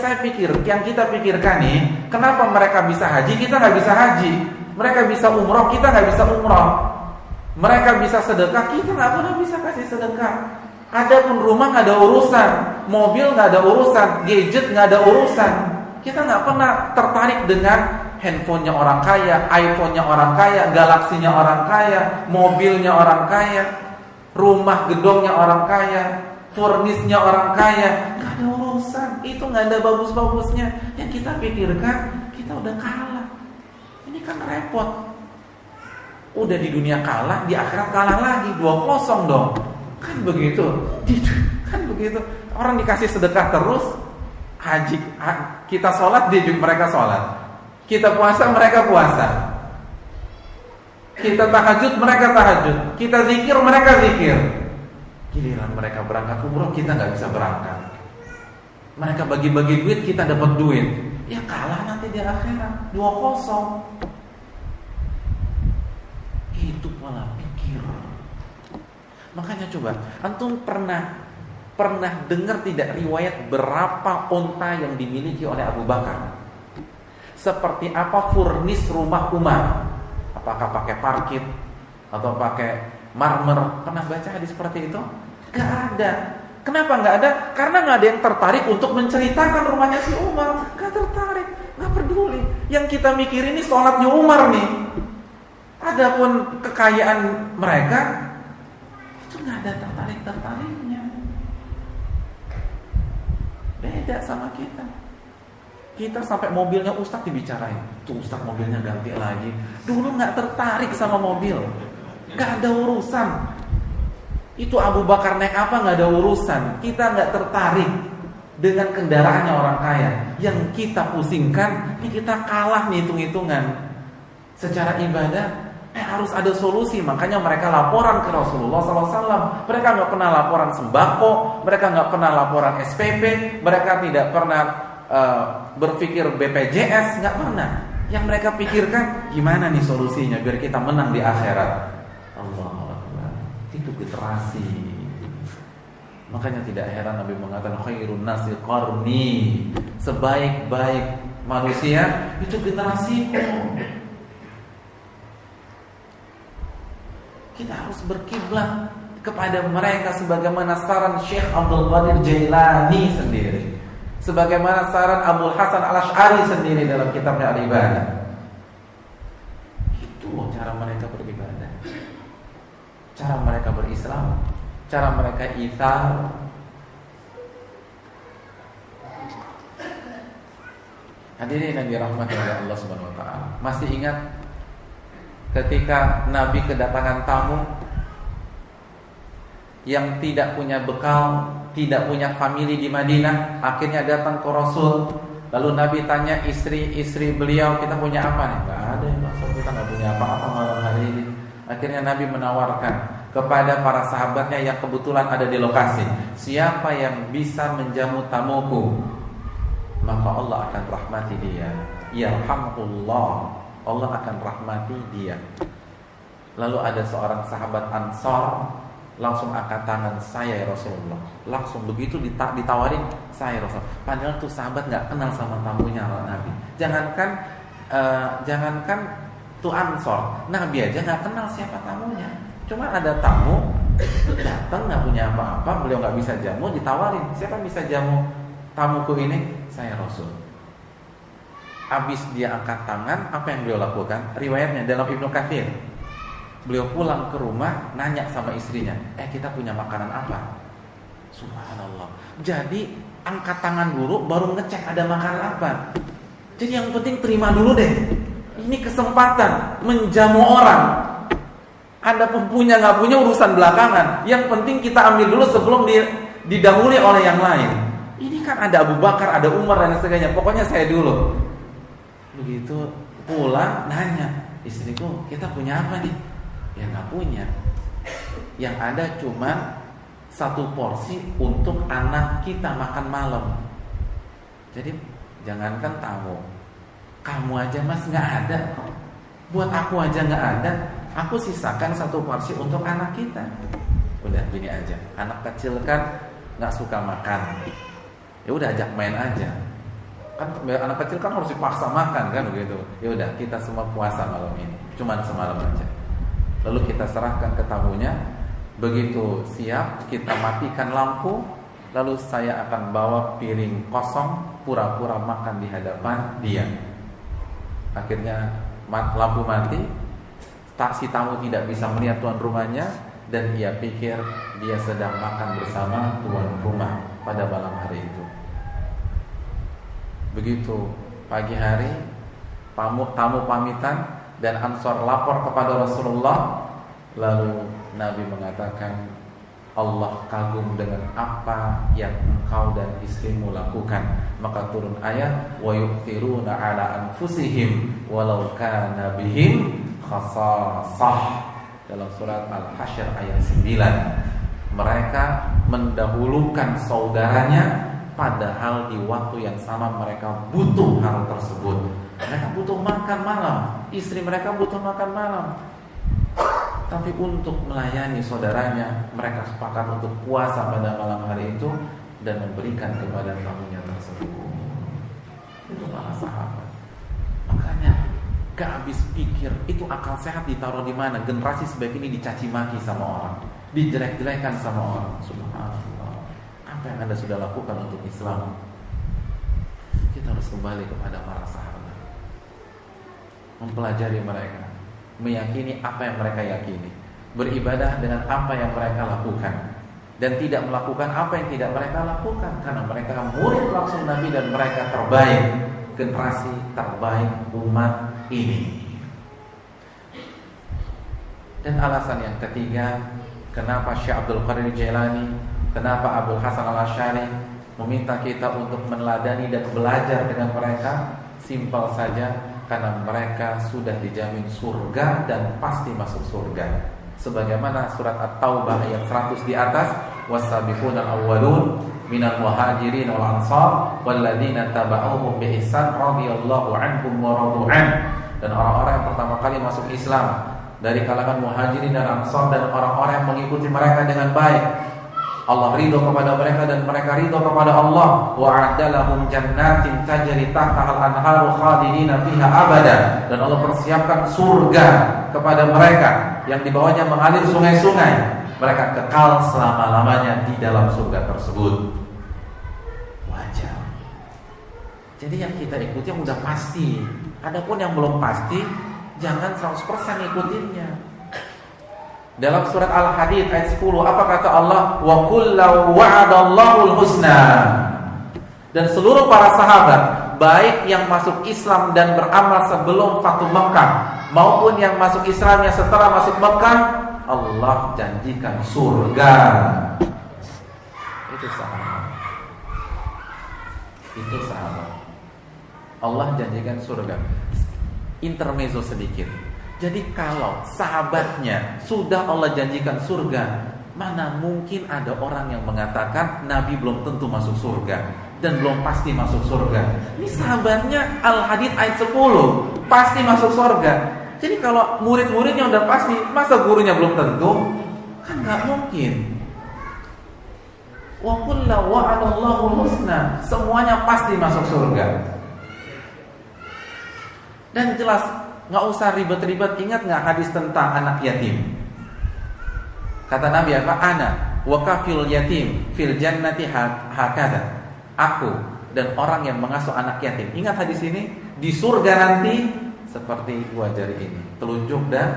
kita pikirkan nih, kenapa mereka bisa haji, kita nggak bisa haji? Mereka bisa umroh, kita nggak bisa umroh. Mereka bisa sedekah, kita nggak pernah bisa kasih sedekah. Adapun rumah nggak ada urusan, mobil nggak ada urusan, gadget nggak ada urusan. Kita nggak pernah tertarik dengan handphonenya orang kaya, iPhone-nya orang kaya, Galaxy-nya orang kaya, mobilnya orang kaya, rumah gedongnya orang kaya, furnisnya orang kaya. Gak ada urusan, itu gak ada bagus-bagusnya. Yang kita pikirkan, kita udah kalah. Ini kan repot. Udah di dunia kalah, di akhirat kalah lagi, 2-0 dong. Kan begitu. Kan begitu. Orang dikasih sedekah terus, haji, kita sholat, mereka sholat. Kita puasa, mereka puasa. Kita tahajud, mereka tahajud. Kita zikir, mereka zikir. Giliran mereka berangkat umroh, kita nggak bisa berangkat. Mereka bagi-bagi duit, kita dapat duit. Ya kalah nanti di akhirat, 2-0. Itu pola pikir. Makanya coba, antum pernah dengar tidak riwayat berapa onta yang dimiliki oleh Abu Bakar? Seperti apa furnis rumah Umar? Apakah pakai parkit atau pakai marmer? Pernah baca hadis seperti itu? Gak ada. Kenapa gak ada? Karena gak ada yang tertarik untuk menceritakan rumahnya si Umar. Gak tertarik, gak peduli. Yang kita mikir ini sholatnya Umar nih. Adapun kekayaan mereka, Itu nggak ada tertariknya. Beda sama kita. Kita sampai mobilnya Ustadz dibicarain. Tuh Ustadz mobilnya ganti lagi. Dulu nggak tertarik sama mobil, nggak ada urusan. Itu Abu Bakar naik apa nggak ada urusan. Kita nggak tertarik dengan kendaraannya orang kaya. Yang kita pusingkan, ini kita kalah nih hitung-hitungan. Secara ibadah harus ada solusi. Makanya mereka laporan ke Rasulullah SAW. Mereka nggak pernah laporan sembako, mereka nggak pernah laporan SPP, mereka tidak pernah berpikir BPJS, nggak pernah. Yang mereka pikirkan gimana nih solusinya biar kita menang di akhirat. Allahu Akbar. Itu literasi. Makanya tidak heran Nabi mengatakan khairun nasi qarni. Sebaik-baik manusia itu generasiku. Kita harus berkiblat kepada mereka sebagaimana saran Syekh Abdul Qadir Jailani sendiri, sebagaimana saran Abul Hasan Al-Asy'ari sendiri dalam kitabnya Al-Ibadah. Itu cara mereka beribadah, cara mereka berislam, cara mereka itsar. Hadirin yang dirahmati oleh Allah Subhanahu wa taala. Masih ingat ketika Nabi kedatangan tamu yang tidak punya bekal, tidak punya famili di Madinah, akhirnya datang ke Rasul. Lalu Nabi tanya istri beliau, kita punya apa nih? Gak ada ya Rasul, kita gak punya apa-apa malam hari ini. Akhirnya Nabi menawarkan kepada para sahabatnya yang kebetulan ada di lokasi, siapa yang bisa menjamu tamuku, maka Allah akan rahmati dia. Yarhamullah, Allah akan rahmati dia. Lalu ada seorang sahabat Ansor langsung angkat tangan, saya ya Rasulullah. Langsung begitu ditawarin, saya Rasul. Padahal tuh sahabat nggak kenal sama tamunya Nabi. Jangankan tuh Ansor, Nabi aja nggak kenal siapa tamunya. Cuma ada tamu datang nggak punya apa-apa, beliau nggak bisa jamu, ditawarin, siapa bisa jamu tamuku ini? Saya Rasul. Habis dia angkat tangan, apa yang beliau lakukan? Riwayatnya dalam Ibnu Katsir. Beliau pulang ke rumah, nanya sama istrinya, kita punya makanan apa? Subhanallah. Jadi angkat tangan dulu, baru ngecek ada makanan apa. Jadi yang penting terima dulu deh. Ini kesempatan menjamu orang. Anda pun punya nggak punya urusan belakangan. Yang penting kita ambil dulu sebelum didahului oleh yang lain. Ini kan ada Abu Bakar, ada Umar dan sebagainya. Pokoknya saya dulu. Begitu pulang nanya, istriku, kita punya apa nih? Ya nggak punya. Yang ada cuma satu porsi untuk anak kita makan malam. Jadi jangankan tamu, kamu aja mas nggak ada. Buat aku aja nggak ada. Aku sisakan satu porsi untuk anak kita. Udah gini aja. Anak kecil kan nggak suka makan. Ya udah ajak main aja. Kan anak kecil kan harus dipaksa makan kan begitu. Ya udah kita semua puasa malam ini, cuman semalam aja. Lalu kita serahkan ke tamunya. Begitu siap kita matikan lampu, lalu saya akan bawa piring kosong, pura-pura makan di hadapan dia. Akhirnya lampu mati, si tamu tidak bisa melihat tuan rumahnya, dan dia pikir dia sedang makan bersama tuan rumah pada malam hari itu. Begitu pagi hari tamu pamitan dan Ansor lapor kepada Rasulullah. Lalu Nabi mengatakan, Allah kagum dengan apa yang engkau dan istrimu lakukan. Maka turun ayat, wa yu'thiruna ala anfusihim walau kana bihim khasasah, dalam surat Al-Hasyr ayat 9. Mereka mendahulukan saudaranya, padahal di waktu yang sama mereka butuh hal tersebut. Mereka butuh makan malam, istri mereka butuh makan malam. Tapi untuk melayani saudaranya, mereka sepakat untuk puasa pada malam hari itu dan memberikan kepada tamunya tersebut. Itu para sahabat. Makanya gak habis pikir, itu akal sehat ditaruh di mana? Generasi sebaik ini dicaci maki sama orang, dijelek-jelekan sama orang. Subhanallah. Apa yang Anda sudah lakukan untuk Islam? Kita harus kembali kepada para sahabat, mempelajari mereka, meyakini apa yang mereka yakini, beribadah dengan apa yang mereka lakukan dan tidak melakukan apa yang tidak mereka lakukan, karena mereka murid langsung Nabi dan mereka terbaik, generasi terbaik umat ini. Dan alasan yang ketiga, kenapa Syekh Abdul Qadir Jailani, kenapa Abdul Hasan Al-Asy'ari meminta kita untuk meneladani dan belajar dengan mereka, simpel saja, karena mereka sudah dijamin surga dan pasti masuk surga. Sebagaimana surat At-Taubah ayat 100 di atas, was-sabiqunal awwalun minal muhajirin wal ansar walladzina taba'uhum bi ihsan radhiyallahu anhum wa radu an. Dan orang-orang yang pertama kali masuk Islam dari kalangan muhajirin dan ansar dan orang-orang yang mengikuti mereka dengan baik, Allah ridho kepada mereka dan mereka ridho kepada Allah. Wa a'dalahum jannatin tajri tahtaha al-anharu khalidina fiha abada. Dan Allah persiapkan surga kepada mereka yang di bawahnya mengalir sungai-sungai. Mereka kekal selama-lamanya di dalam surga tersebut. Wajar. Jadi yang kita ikuti yang udah pasti. Adapun yang belum pasti, jangan 100% ikutinnya. Dalam surat Al-Hadid ayat 10, apa kata Allah? Wa kullu wa'adallahu al-husna. Dan seluruh para sahabat, baik yang masuk Islam dan beramal sebelum Fathu Mekah maupun yang masuk Islamnya setelah masuk Mekah, Allah janjikan surga. Itu sahabat. Itu sahabat. Allah janjikan surga. Intermezzo sedikit. Jadi kalau sahabatnya sudah Allah janjikan surga, mana mungkin ada orang yang mengatakan Nabi belum tentu masuk surga dan belum pasti masuk surga. Ini sahabatnya Al-Hadid ayat 10 pasti masuk surga. Jadi kalau murid-muridnya udah pasti, masa gurunya belum tentu? Kan gak mungkin. Wa kullu wa'adallahu husna, semuanya pasti masuk surga. Dan jelas, gak usah ribet-ribet. Ingat gak hadis tentang anak yatim? Kata Nabi apa? Ana wa kafil yatim fil jannati hakada. Aku dan orang yang mengasuh anak yatim. Ingat hadis ini? Di surga nanti seperti dua jari ini, telunjuk dan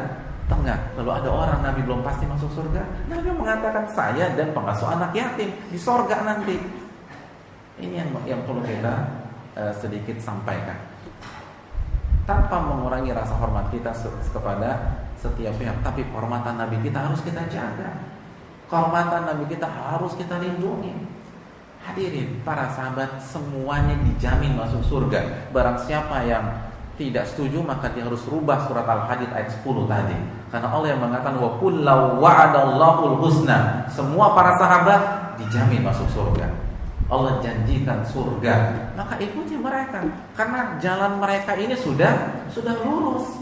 tengah. Lalu ada orang Nabi belum pasti masuk surga, Nabi mengatakan saya dan pengasuh anak yatim di surga nanti. Ini yang perlu kita sedikit sampaikan, tanpa mengurangi rasa hormat kita kepada setiap pihak. Tapi kehormatan Nabi kita harus kita jaga, kehormatan Nabi kita harus kita lindungi. Hadirin para sahabat, semuanya dijamin masuk surga. Barang siapa yang tidak setuju, maka dia harus rubah surat Al-Hadid ayat 10 tadi. Karena Allah yang mengatakan wa kullu wa'adallahu al-husna. Semua para sahabat dijamin masuk surga. Allah janjikan surga. Maka ikuti mereka, karena jalan mereka ini sudah lurus.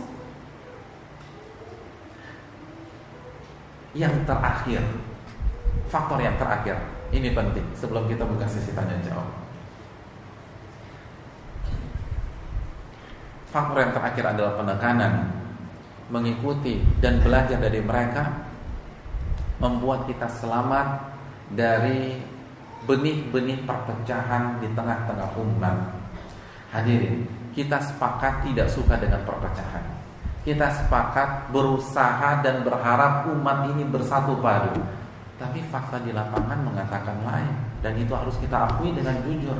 Yang terakhir, faktor yang terakhir, ini penting sebelum kita buka sesi tanya jawab. Faktor yang terakhir adalah penekanan. Mengikuti dan belajar dari mereka membuat kita selamat dari benih-benih perpecahan di tengah-tengah umat. Hadirin, kita sepakat tidak suka dengan perpecahan. Kita sepakat berusaha dan berharap umat ini bersatu padu. Tapi fakta di lapangan mengatakan lain, dan itu harus kita akui dengan jujur.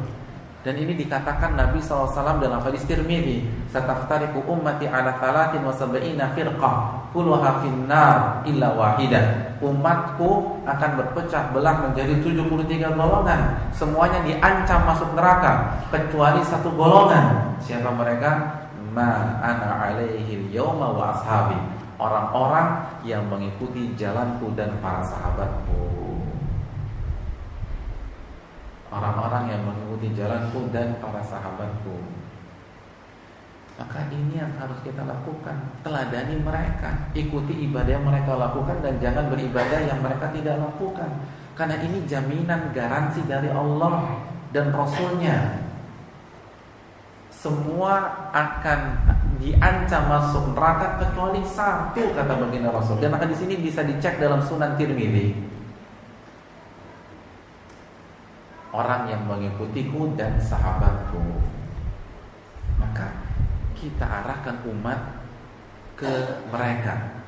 Dan ini dikatakan Nabi SAW dalam hadis Tirmidzi, "Sataftariqu ummati ala 73 firqah, kulluha finnar illa wahidah." Umatku akan berpecah belah menjadi 73 golongan. Semuanya diancam masuk neraka kecuali satu golongan. Siapa mereka? Ma ana alaihi yauma wa ashabi. Orang-orang yang mengikuti jalanku dan para sahabatku. Orang-orang yang mengikuti jalanku dan para sahabatku. Maka ini yang harus kita lakukan. Teladani mereka, ikuti ibadah yang mereka lakukan, dan jangan beribadah yang mereka tidak lakukan. Karena ini jaminan garansi dari Allah dan Rasulnya. Semua akan diancam masuk neraka kecuali satu, kata baginda Rasul. Dan akan di sini bisa dicek dalam Sunan Tirmidzi. Orang yang mengikutiku dan sahabatku. Maka kita arahkan umat ke mereka.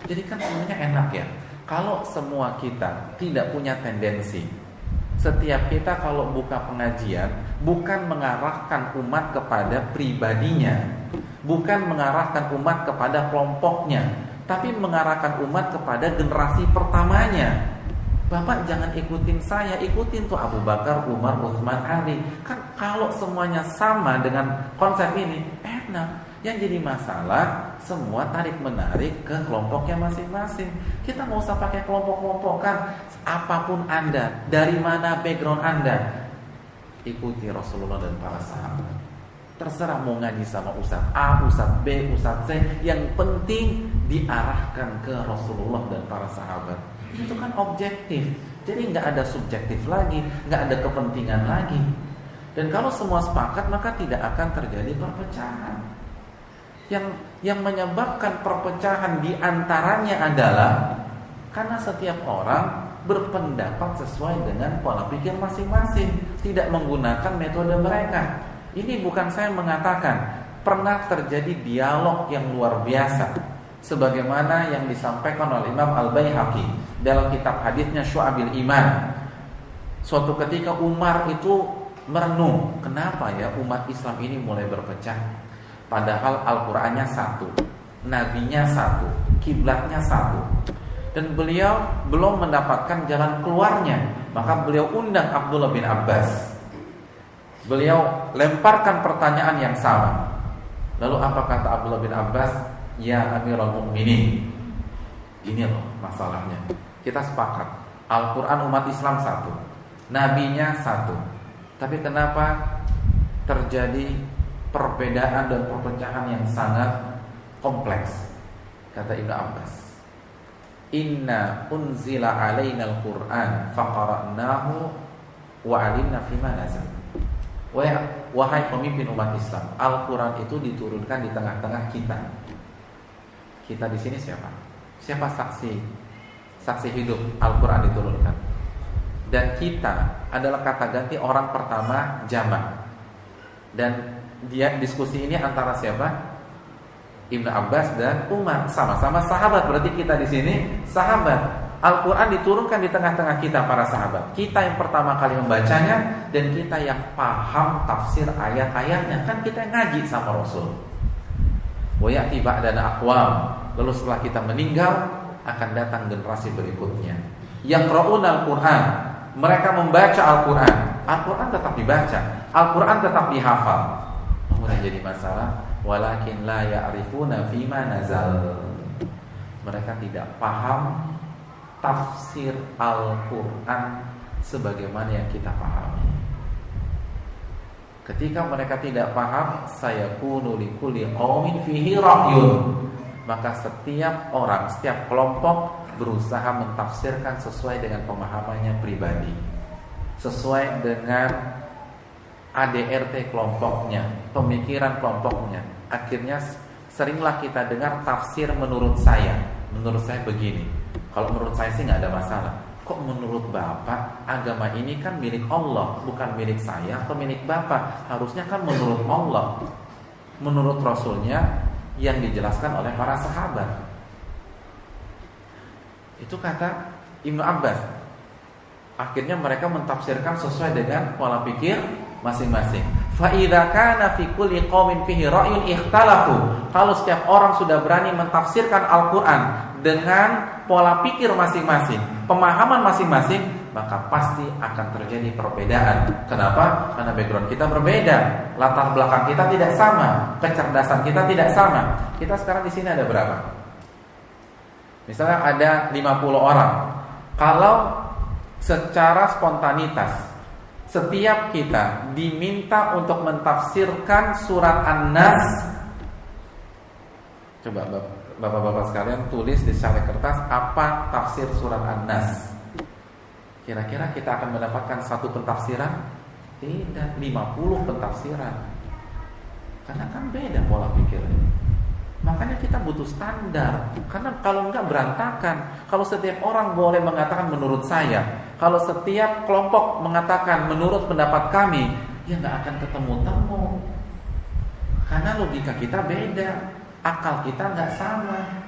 Jadi kan sebenarnya enak ya, kalau semua kita tidak punya tendensi, setiap kita kalau buka pengajian bukan mengarahkan umat kepada pribadinya, bukan mengarahkan umat kepada kelompoknya, tapi mengarahkan umat kepada generasi pertamanya. Bapak jangan ikutin saya, ikutin tuh Abu Bakar, Umar, Utsman, Ali. Kan kalau semuanya sama dengan konsep ini, enak. Yang jadi masalah semua tarik-menarik ke kelompoknya masing-masing. Kita nggak usah pakai kelompok-kelompokan. Apapun Anda, dari mana background Anda, ikuti Rasulullah dan para sahabat. Terserah mau ngaji sama Ustaz A, Ustaz B, Ustaz C, yang penting diarahkan ke Rasulullah dan para sahabat. Itu kan objektif. Jadi nggak ada subjektif lagi, nggak ada kepentingan lagi. Dan kalau semua sepakat, maka tidak akan terjadi perpecahan. Yang menyebabkan perpecahan di antaranya adalah karena setiap orang berpendapat sesuai dengan pola pikir masing-masing, tidak menggunakan metode mereka. Ini bukan saya mengatakan, pernah terjadi dialog yang luar biasa sebagaimana yang disampaikan oleh Imam Al-Baihaqi dalam kitab hadisnya Syu'abil Iman. Suatu ketika Umar itu merenung, kenapa ya umat Islam ini mulai berpecah? Padahal Al-Qur'annya satu, Nabinya satu, kiblatnya satu, dan beliau belum mendapatkan jalan keluarnya. Maka beliau undang Abdullah bin Abbas. Beliau lemparkan pertanyaan yang sama. Lalu apa kata Abdullah bin Abbas? Ya Amirul Mukminin, ini loh masalahnya. Kita sepakat, Al-Quran umat Islam satu, Nabinya satu, tapi kenapa terjadi perbedaan dan perpecahan yang sangat kompleks? Kata Ibnu Abbas, Inna unzila alaina al-Quran faqara'nahu wa alimna fima nazal. Wahai pemimpin umat Islam, Al-Quran itu diturunkan di tengah-tengah kita. Kita di sini siapa? Siapa saksi hidup Al-Quran diturunkan? Dan kita adalah kata ganti orang pertama jamak. Dan dia diskusi ini antara siapa? Ibnu Abbas dan Umar, sama-sama sahabat. Berarti kita di sini sahabat. Al-Quran diturunkan di tengah-tengah kita para sahabat. Kita yang pertama kali membacanya dan kita yang paham tafsir ayat-ayatnya. Kan kita yang ngaji sama Rasul. Wa ya'ti ba'dana aqwam. Lalu setelah kita meninggal akan datang generasi berikutnya yang yaqra'una Al-Quran. Mereka membaca Al-Quran. Al-Quran tetap dibaca, Al-Quran tetap dihafal. Namun yang jadi masalah, walakin la ya'rifuna fima nazal. Mereka tidak paham tafsir Al-Quran sebagaimana yang kita pahami. Ketika mereka tidak paham, sayakunu likulli qaumin fihi ra'yun. Maka setiap orang, setiap kelompok berusaha mentafsirkan sesuai dengan pemahamannya pribadi, sesuai dengan ADRT kelompoknya, pemikiran kelompoknya. Akhirnya seringlah kita dengar tafsir menurut saya begini. Kalau menurut saya sih nggak ada masalah. Kok menurut Bapak agama ini kan milik Allah, bukan milik saya atau milik Bapak? Harusnya kan menurut Allah, menurut Rasulnya yang dijelaskan oleh para sahabat. Itu kata Ibnu Abbas. Akhirnya mereka mentafsirkan sesuai dengan pola pikir masing-masing. Fa idza kana fi kulli qaumin fihi ra'yun ikhtalafu. Kalau setiap orang sudah berani mentafsirkan Al-Qur'an dengan pola pikir masing-masing, pemahaman masing-masing, maka pasti akan terjadi perbedaan. Kenapa? Karena background kita berbeda, latar belakang kita tidak sama, kecerdasan kita tidak sama. Kita sekarang di sini ada berapa? Misalnya ada 50 orang. Kalau secara spontanitas setiap kita diminta untuk mentafsirkan surat An-Nas, coba bapak-bapak sekalian tulis di secari kertas apa tafsir surat An-Nas. Kira-kira kita akan mendapatkan satu pentafsiran? Tidak, 50 pentafsiran. Karena kan beda pola pikirnya. Makanya kita butuh standar. Karena kalau enggak berantakan. Kalau setiap orang boleh mengatakan menurut saya, kalau setiap kelompok mengatakan menurut pendapat kami, ya enggak akan ketemu-temu. Karena logika kita beda, akal kita enggak sama.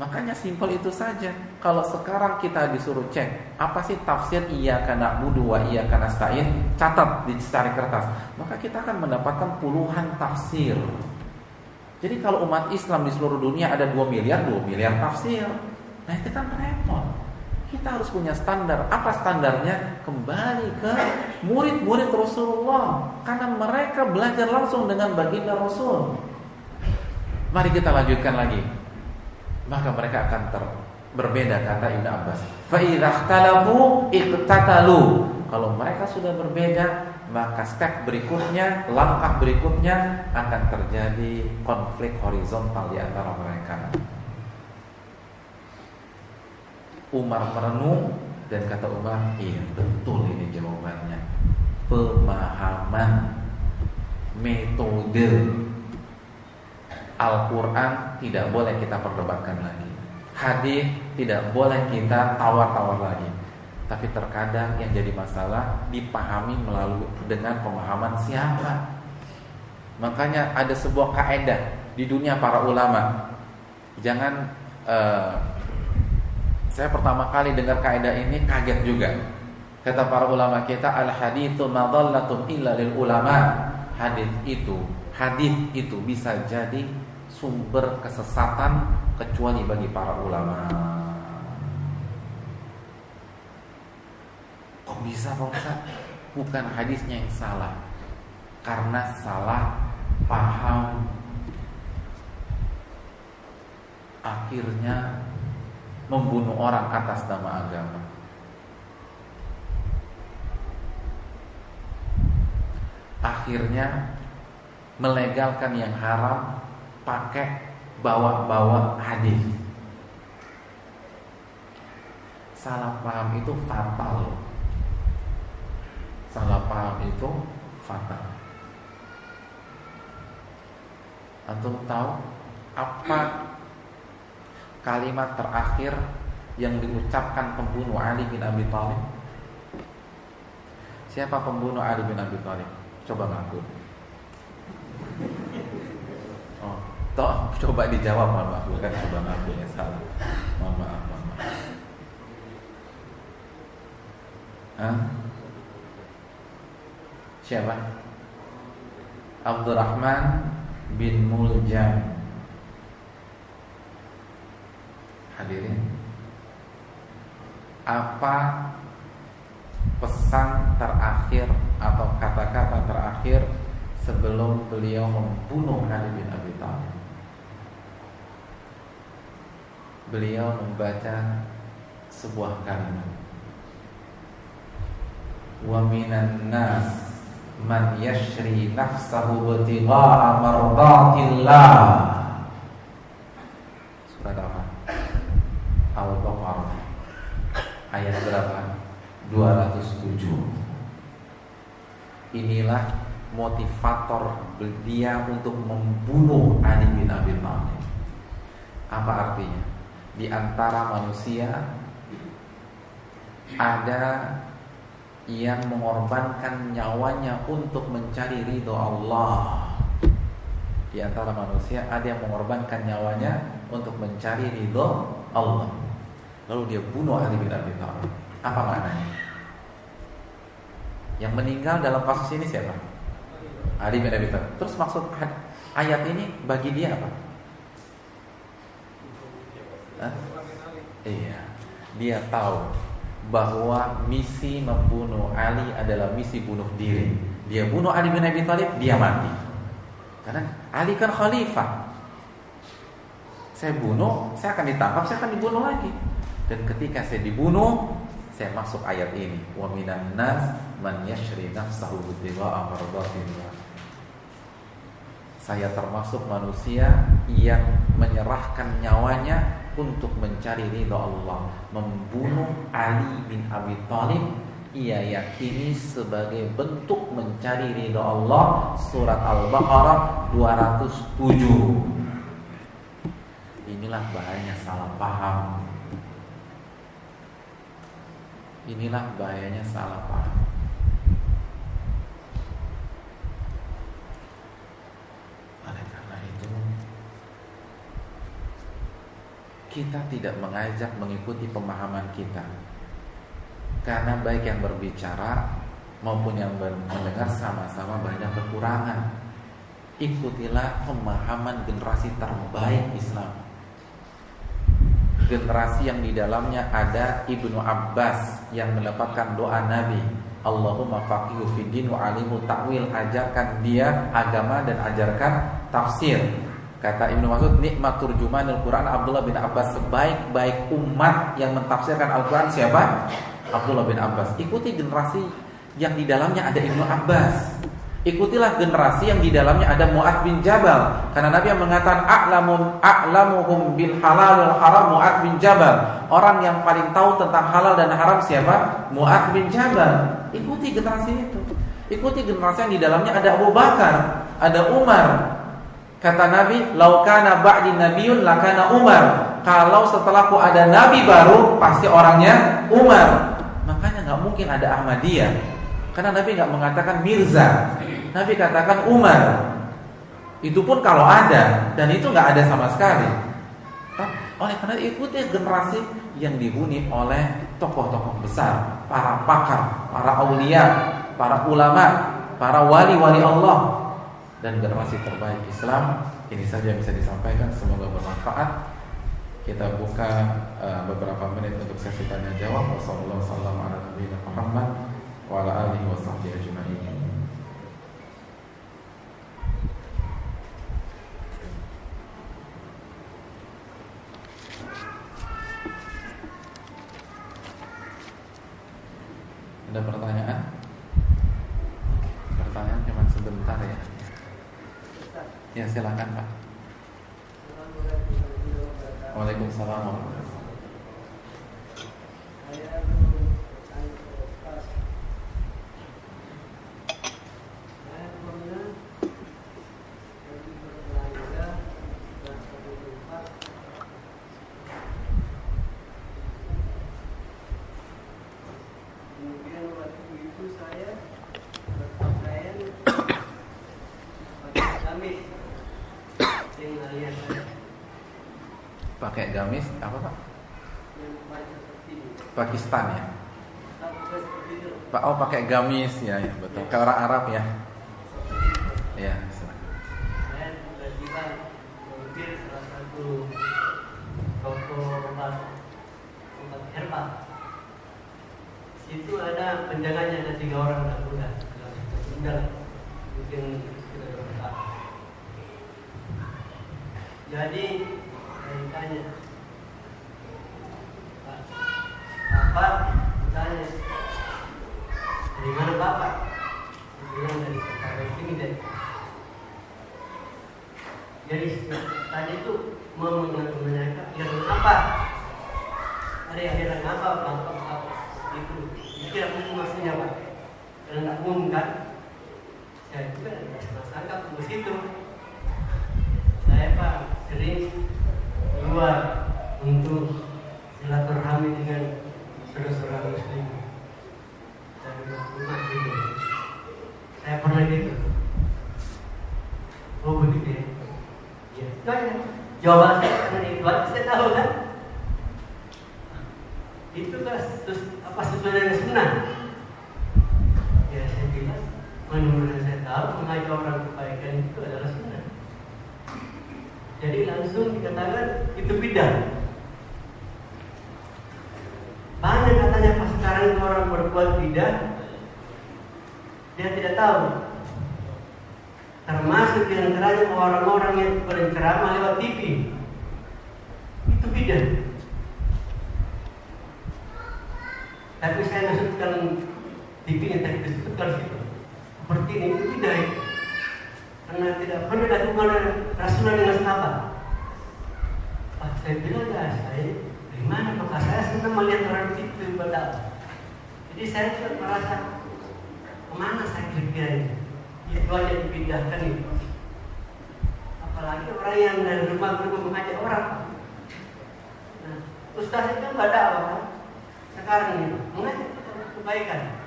Makanya simpel itu saja. Kalau sekarang kita disuruh cek apa sih tafsir iyyaka na'budu wa iyyaka nasta'in, catat di secari kertas, maka kita akan mendapatkan puluhan tafsir. Jadi kalau umat Islam di seluruh dunia ada 2 miliar tafsir, nah itu kan repot. Kita harus punya standar. Apa standarnya? Kembali ke murid-murid Rasulullah, karena mereka belajar langsung dengan baginda Rasul. Mari kita lanjutkan lagi. Maka mereka akan berbeda, kata Ibnu Abbas. Fa idza ikhtalafu iqtatalu. Kalau mereka sudah berbeda, maka step berikutnya, langkah berikutnya akan terjadi konflik horizontal di antara mereka. Umar merenung dan kata Umar, iya betul ini jawabannya. Pemahaman, metode Al-Quran tidak boleh kita perdebatkan lagi. Hadis tidak boleh kita tawar-tawar lagi. Tapi terkadang yang jadi masalah dipahami melalui dengan pemahaman siapa. Makanya ada sebuah kaidah di dunia para ulama. Jangan saya pertama kali dengar kaidah ini kaget juga. Kata para ulama kita, al-haditsu madallatun illa lil ulama. Hadis itu bisa jadi sumber kesesatan kecuali bagi para ulama. Kok bisa Pak Ustaz? Bukan hadisnya yang salah, karena salah paham, akhirnya membunuh orang atas nama agama. Akhirnya melegalkan yang haram pakai bawa-bawa hadis. Salah paham itu fatal. Salah paham itu fatal. Antum tahu apa kalimat terakhir yang diucapkan pembunuh Ali bin Abi Thalib? Siapa pembunuh Ali bin Abi Thalib? Coba ngaku. Oh, toh coba dijawab, mohon maaf, bukan coba ngaku ya, salah. Mohon maaf. Siapa? Abdurrahman bin Muljam. Hadirin, apa pesan terakhir atau kata-kata terakhir sebelum beliau membunuh Ali bin Abi Thalib? Beliau membaca sebuah kalimat, wa minan nas man yashri nafsahu ibtigha'a mardatillah. Surat apa? Al-Baqarah ayat berapa? 207. Inilah motivator dia untuk membunuh Ali bin Abi Thalib. Apa artinya? Di antara manusia ada yang mengorbankan nyawanya untuk mencari ridho Allah. Di antara manusia ada yang mengorbankan nyawanya untuk mencari ridho Allah. Lalu dia bunuh Ali bin Abi Thalib. Apa maknanya? Yang meninggal dalam kasus ini siapa? Ali bin Abi Thalib. Terus maksud ayat ini bagi dia apa? Iya, dia tahu bahwa misi membunuh Ali adalah misi bunuh diri. Dia bunuh Ali bin Abi Thalib, dia mati. Karena Ali kan khalifah. Saya bunuh, saya akan ditangkap, saya akan dibunuh lagi. Dan ketika saya dibunuh, saya masuk ayat ini, wa minan nas man yashri nafsahu ibtigha'a mardatillah. Saya termasuk manusia yang menyerahkan nyawanya untuk mencari ridha Allah. Membunuh Ali bin Abi Thalib ia yakini sebagai bentuk mencari ridha Allah. Surat Al-Baqarah 207. Inilah bahayanya salah paham. Inilah bahayanya salah paham. Oleh karena itu, kita tidak mengajak mengikuti pemahaman kita. Karena baik yang berbicara maupun yang mendengar sama-sama banyak kekurangan. Ikutilah pemahaman generasi terbaik Islam. Generasi yang di dalamnya ada Ibnu Abbas yang mendapatkan doa Nabi, Allahumma faqihu fiddin wa alimu ta'wil, ajarkan dia agama dan ajarkan tafsir. Kata Ibnu Mas'ud, nikmat turjumanul Quran Abdullah bin Abbas. Sebaik-baik umat yang mentafsirkan Al-Quran siapa? Abdullah bin Abbas. Ikuti generasi yang di dalamnya ada Ibnu Abbas. Ikutilah generasi yang di dalamnya ada Mu'adz bin Jabal. Karena Nabi yang mengatakan a'lamuhum bil halal wal haram Mu'adz bin Jabal. Orang yang paling tahu tentang halal dan haram siapa? Mu'adz bin Jabal. Ikuti generasi itu. Ikuti generasi yang di dalamnya ada Abu Bakar, ada Umar. Kata Nabi, "Lau kana ba'di nabiyyun lakana Umar." Kalau setelahku ada nabi baru, pasti orangnya Umar. Makanya enggak mungkin ada Ahmadiyah. Karena Nabi enggak mengatakan Mirza. Nabi katakan Umar. Itu pun kalau ada, dan itu enggak ada sama sekali. Oleh karena ikuti generasi yang dihuni oleh tokoh-tokoh besar, para pakar, para aulia, para ulama, para wali-wali Allah. Dan generasi terbaik Islam. Ini saja yang bisa disampaikan, semoga bermanfaat. Kita buka beberapa menit untuk sesi tanya jawab. Wassalamualaikum warahmatullahi wabarakatuh. Ada pertanyaan? Pertanyaan cuma sebentar ya. Ya silakan Pak. Waalaikumsalam. Pakai gamis apa Pak? Pakistan ya. Pak, oh pakai gamis ya, ya betul. Kayak orang Arab ya. Ya. Saya tiba-tiba mampir salah satu toko obat herbal. Situ ada penjaganya, ada 3 orang anak muda. Mungkin sudah berempat. Jadi saya tanya, Bapak tanya, dari mana Bapak? Saya bilang dari Jakarta sini deh. Jadi tadi itu mau menanyakan heran apa? Ada yang heran apa? Bapak itu pikir aku maksudnya Pak? Karena tak umum kan? Saya juga tidak sangka ke situ. Saya Pak sering keluar untuk silaturahmi dengan saudara-saudara muslim dari rumah gitu. Saya pernah gitu. Oh begitu ya? Iya. Jawaban saya karena itu saya tahu kan? Itu kan apa sesuai dengan sunnah? Ya saya bilang, menurut saya tahu mengajak orang kebaikan itu adalah sunnah. Jadi langsung dikatakan itu bidah. Banyak katanya pas sekarang itu orang berbuat bidah, dia tidak tahu. Termasuk di antaranya orang-orang yang berceramah lewat TV. Itu bidah. Tapi saya maksudkan TV-nya tadi disebutkan situ. Seperti ini itu bidah. Karena tidak pernah dilakukan oleh Rasulullah dengan sahabat. Pak saya bilang ya saya dari mana? Maka saya senang melihat orang itu berdakwah. Jadi saya juga merasa kemana saya kira-kira ini? Itu aja dipindahkan itu. Apalagi orang yang dari rumah mengajak orang. Nah, Ustaz itu berdakwah kan? Sekarang ini mengajak kebaikan.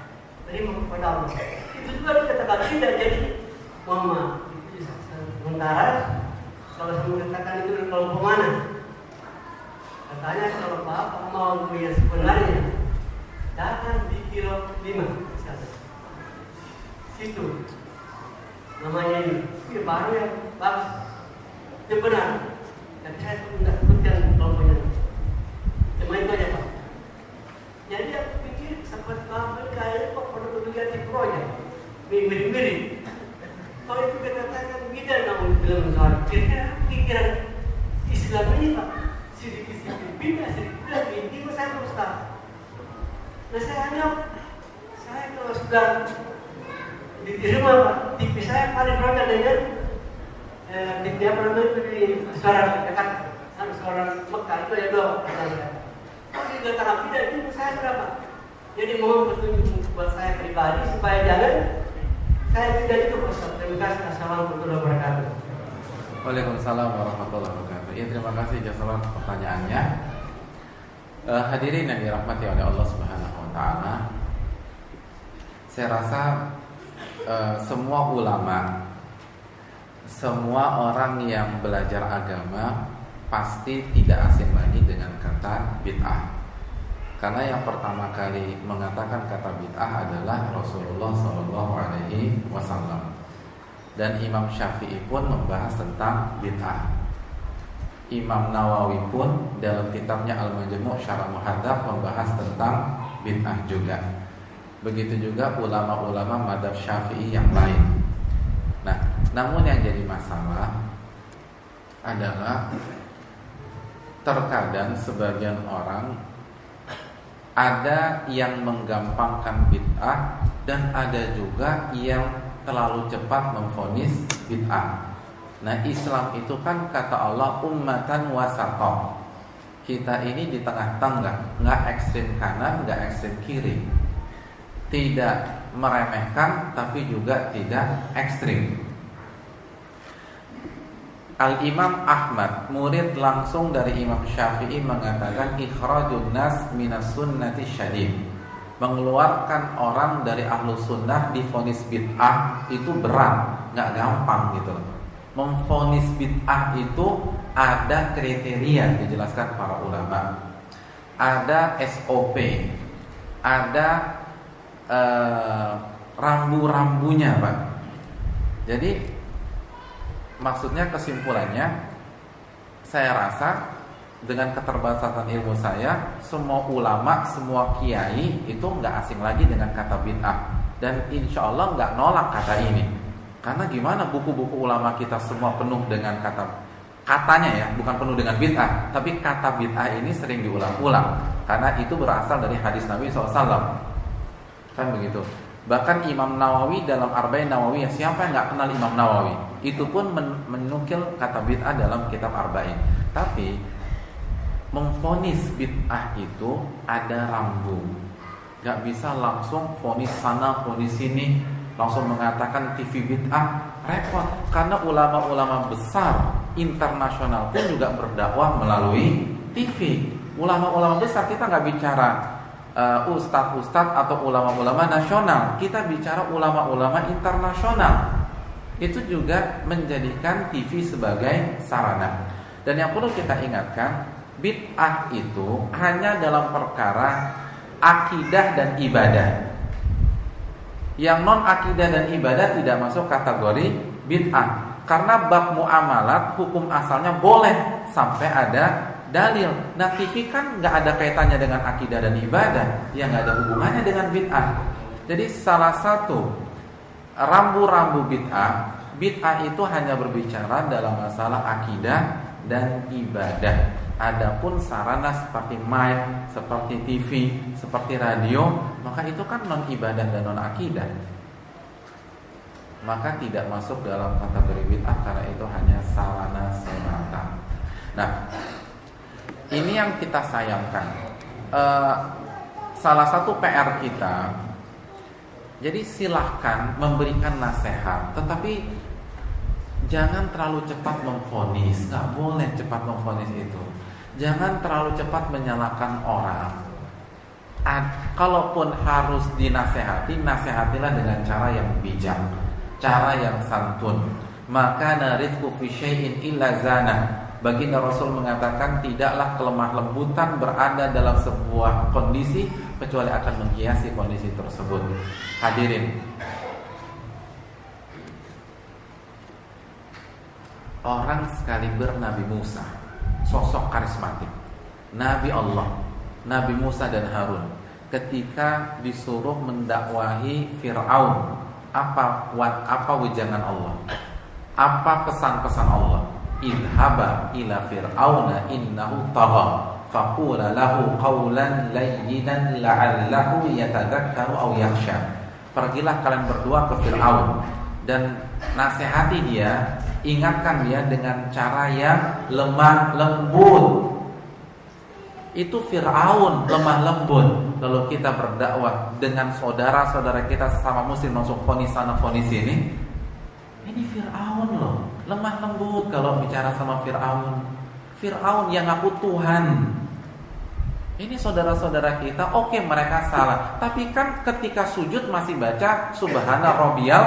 Terima kepada Allah. Itu juga dikatakan tidak jadi Mama. Sementara kalau saya mengatakan itu dari kelompok mana? Katanya kalau Bapak mau melihat sebenarnya, datang di kilo 5 situ. Namanya ini baru yang bagus. Itu benar. Dan saya pun tidak sebutkan kelompoknya. Cuma itu aja Pak. Jadi aku pikir seperti apa kayaknya kok perlu lihat di proyek. Mirip-mirip. Kalau itu dikatakan beda namun bilang soal pikiran Islam ini Pak. Sedikit-sedikit beda, sedikit ini saya Ustaz. Nah saya anggap saya kalau sudah diterima Pak, TV saya paling berat dengan TV apa namanya di suara dekat suara Mekah itu ya doa kata saya. Kalau dikatakan beda itu saya berapa? Jadi mohon petunjuk buat saya pribadi supaya jangan saya tidak itu Ustaz. Terima kasih. Assalamualaikum warahmatullahi wabarakatuh. Waalaikumsalam warahmatullahi wabarakatuh. Ya, terima kasih Jazakallah pertanyaannya. Hadirin yang dirahmati oleh Allah Subhanahu wa taala. Saya rasa semua ulama, semua orang yang belajar agama pasti tidak asing lagi dengan kata bid'ah. Karena yang pertama kali mengatakan kata bid'ah adalah Rasulullah SAW. Dan Imam Syafi'i pun membahas tentang bid'ah. Imam Nawawi pun dalam kitabnya Al-Majmu' Syarah Muhadzab membahas tentang bid'ah juga. Begitu juga ulama-ulama madzhab Syafi'i yang lain. Nah, namun yang jadi masalah adalah terkadang sebagian orang ada yang menggampangkan bid'ah dan ada juga yang terlalu cepat memvonis bid'ah. Nah, Islam itu kan kata Allah ummatan wasatah. Kita ini di tengah-tengah, nggak ekstrem kanan, nggak ekstrem kiri. Tidak meremehkan, tapi juga tidak ekstrem. Al-Imam Ahmad, murid langsung dari Imam Syafi'i, mengatakan ikhrajun nas minas sunnati syadid. Mengeluarkan orang dari ahlu sunnah divonis bid'ah itu berat, nggak gampang gitu. Memvonis bid'ah itu ada kriteria dijelaskan para ulama, ada SOP, ada rambu-rambunya Pak. Jadi maksudnya kesimpulannya, saya rasa dengan keterbatasan ilmu saya, semua ulama, semua kiai itu nggak asing lagi dengan kata bid'ah. Dan insya Allah nggak nolak kata ini. Karena gimana, buku-buku ulama kita semua penuh dengan katanya ya, bukan penuh dengan bid'ah, tapi kata bid'ah ini sering diulang-ulang. Karena itu berasal dari hadis Nabi SAW. Kan begitu. Bahkan Imam Nawawi dalam Arba'in Nawawiyah, siapa yang nggak kenal Imam Nawawi? Itu pun menukil kata bid'ah dalam kitab Arba'in. Tapi memvonis bid'ah itu ada rambu. Gak bisa langsung vonis sana, vonis sini, langsung mengatakan TV bid'ah, repot. Karena ulama-ulama besar internasional pun juga berdakwah melalui TV. Ulama-ulama besar, kita gak bicara ustadz-ustadz atau ulama-ulama nasional, kita bicara ulama-ulama internasional. Itu juga menjadikan TV sebagai sarana. Dan yang perlu kita ingatkan, bid'ah itu hanya dalam perkara akidah dan ibadah. Yang non akidah dan ibadah tidak masuk kategori bid'ah. Karena bab muamalat hukum asalnya boleh sampai ada dalil. Nah, TV kan nggak ada kaitannya dengan akidah dan ibadah, yang nggak ada hubungannya dengan bid'ah. Jadi salah satu rambu-rambu bid'ah itu hanya berbicara dalam masalah akidah dan ibadah. Adapun sarana seperti mic, seperti TV, seperti radio, maka itu kan non ibadah dan non akidah, maka tidak masuk dalam kategori bid'ah karena itu hanya sarana semata. Nah, ini yang kita sayangkan. Salah satu PR kita, jadi silahkan memberikan nasihat, tetapi jangan terlalu cepat memvonis. Gak boleh cepat memvonis itu. Jangan terlalu cepat menyalahkan orang. Kalaupun harus dinasehati, nasehatilah dengan cara yang bijak, cara yang santun. Maka narifku fi syai'in illa zana. Baginda Rasul mengatakan tidaklah kelemah lembutan berada dalam sebuah kondisi kecuali akan menghiasi kondisi tersebut. Hadirin, orang sekaliber Nabi Musa, sosok karismatik, Nabi Allah, Nabi Musa dan Harun, ketika disuruh mendakwahi Fir'aun, apa wejangan Allah? Apa pesan-pesan Allah? Idhaba ila fir'auna innahu tagha faqula lahu qawlan layyinan la'allahu yatadzakkaru aw yakhsha. Pergilah kalian berdua ke Fir'aun dan nasihati dia, ingatkan dia dengan cara yang lemah lembut. Itu Fir'aun lemah lembut. Lalu kita berdakwah dengan saudara-saudara kita sesama muslim masuk fonis sana fonis sini. Ini Fir'aun loh, lemah lembut kalau bicara sama Fir'aun. Fir'aun yang ngaku Tuhan. Ini saudara-saudara kita, oke mereka salah, tapi kan ketika sujud masih baca Subhana Rabbiyal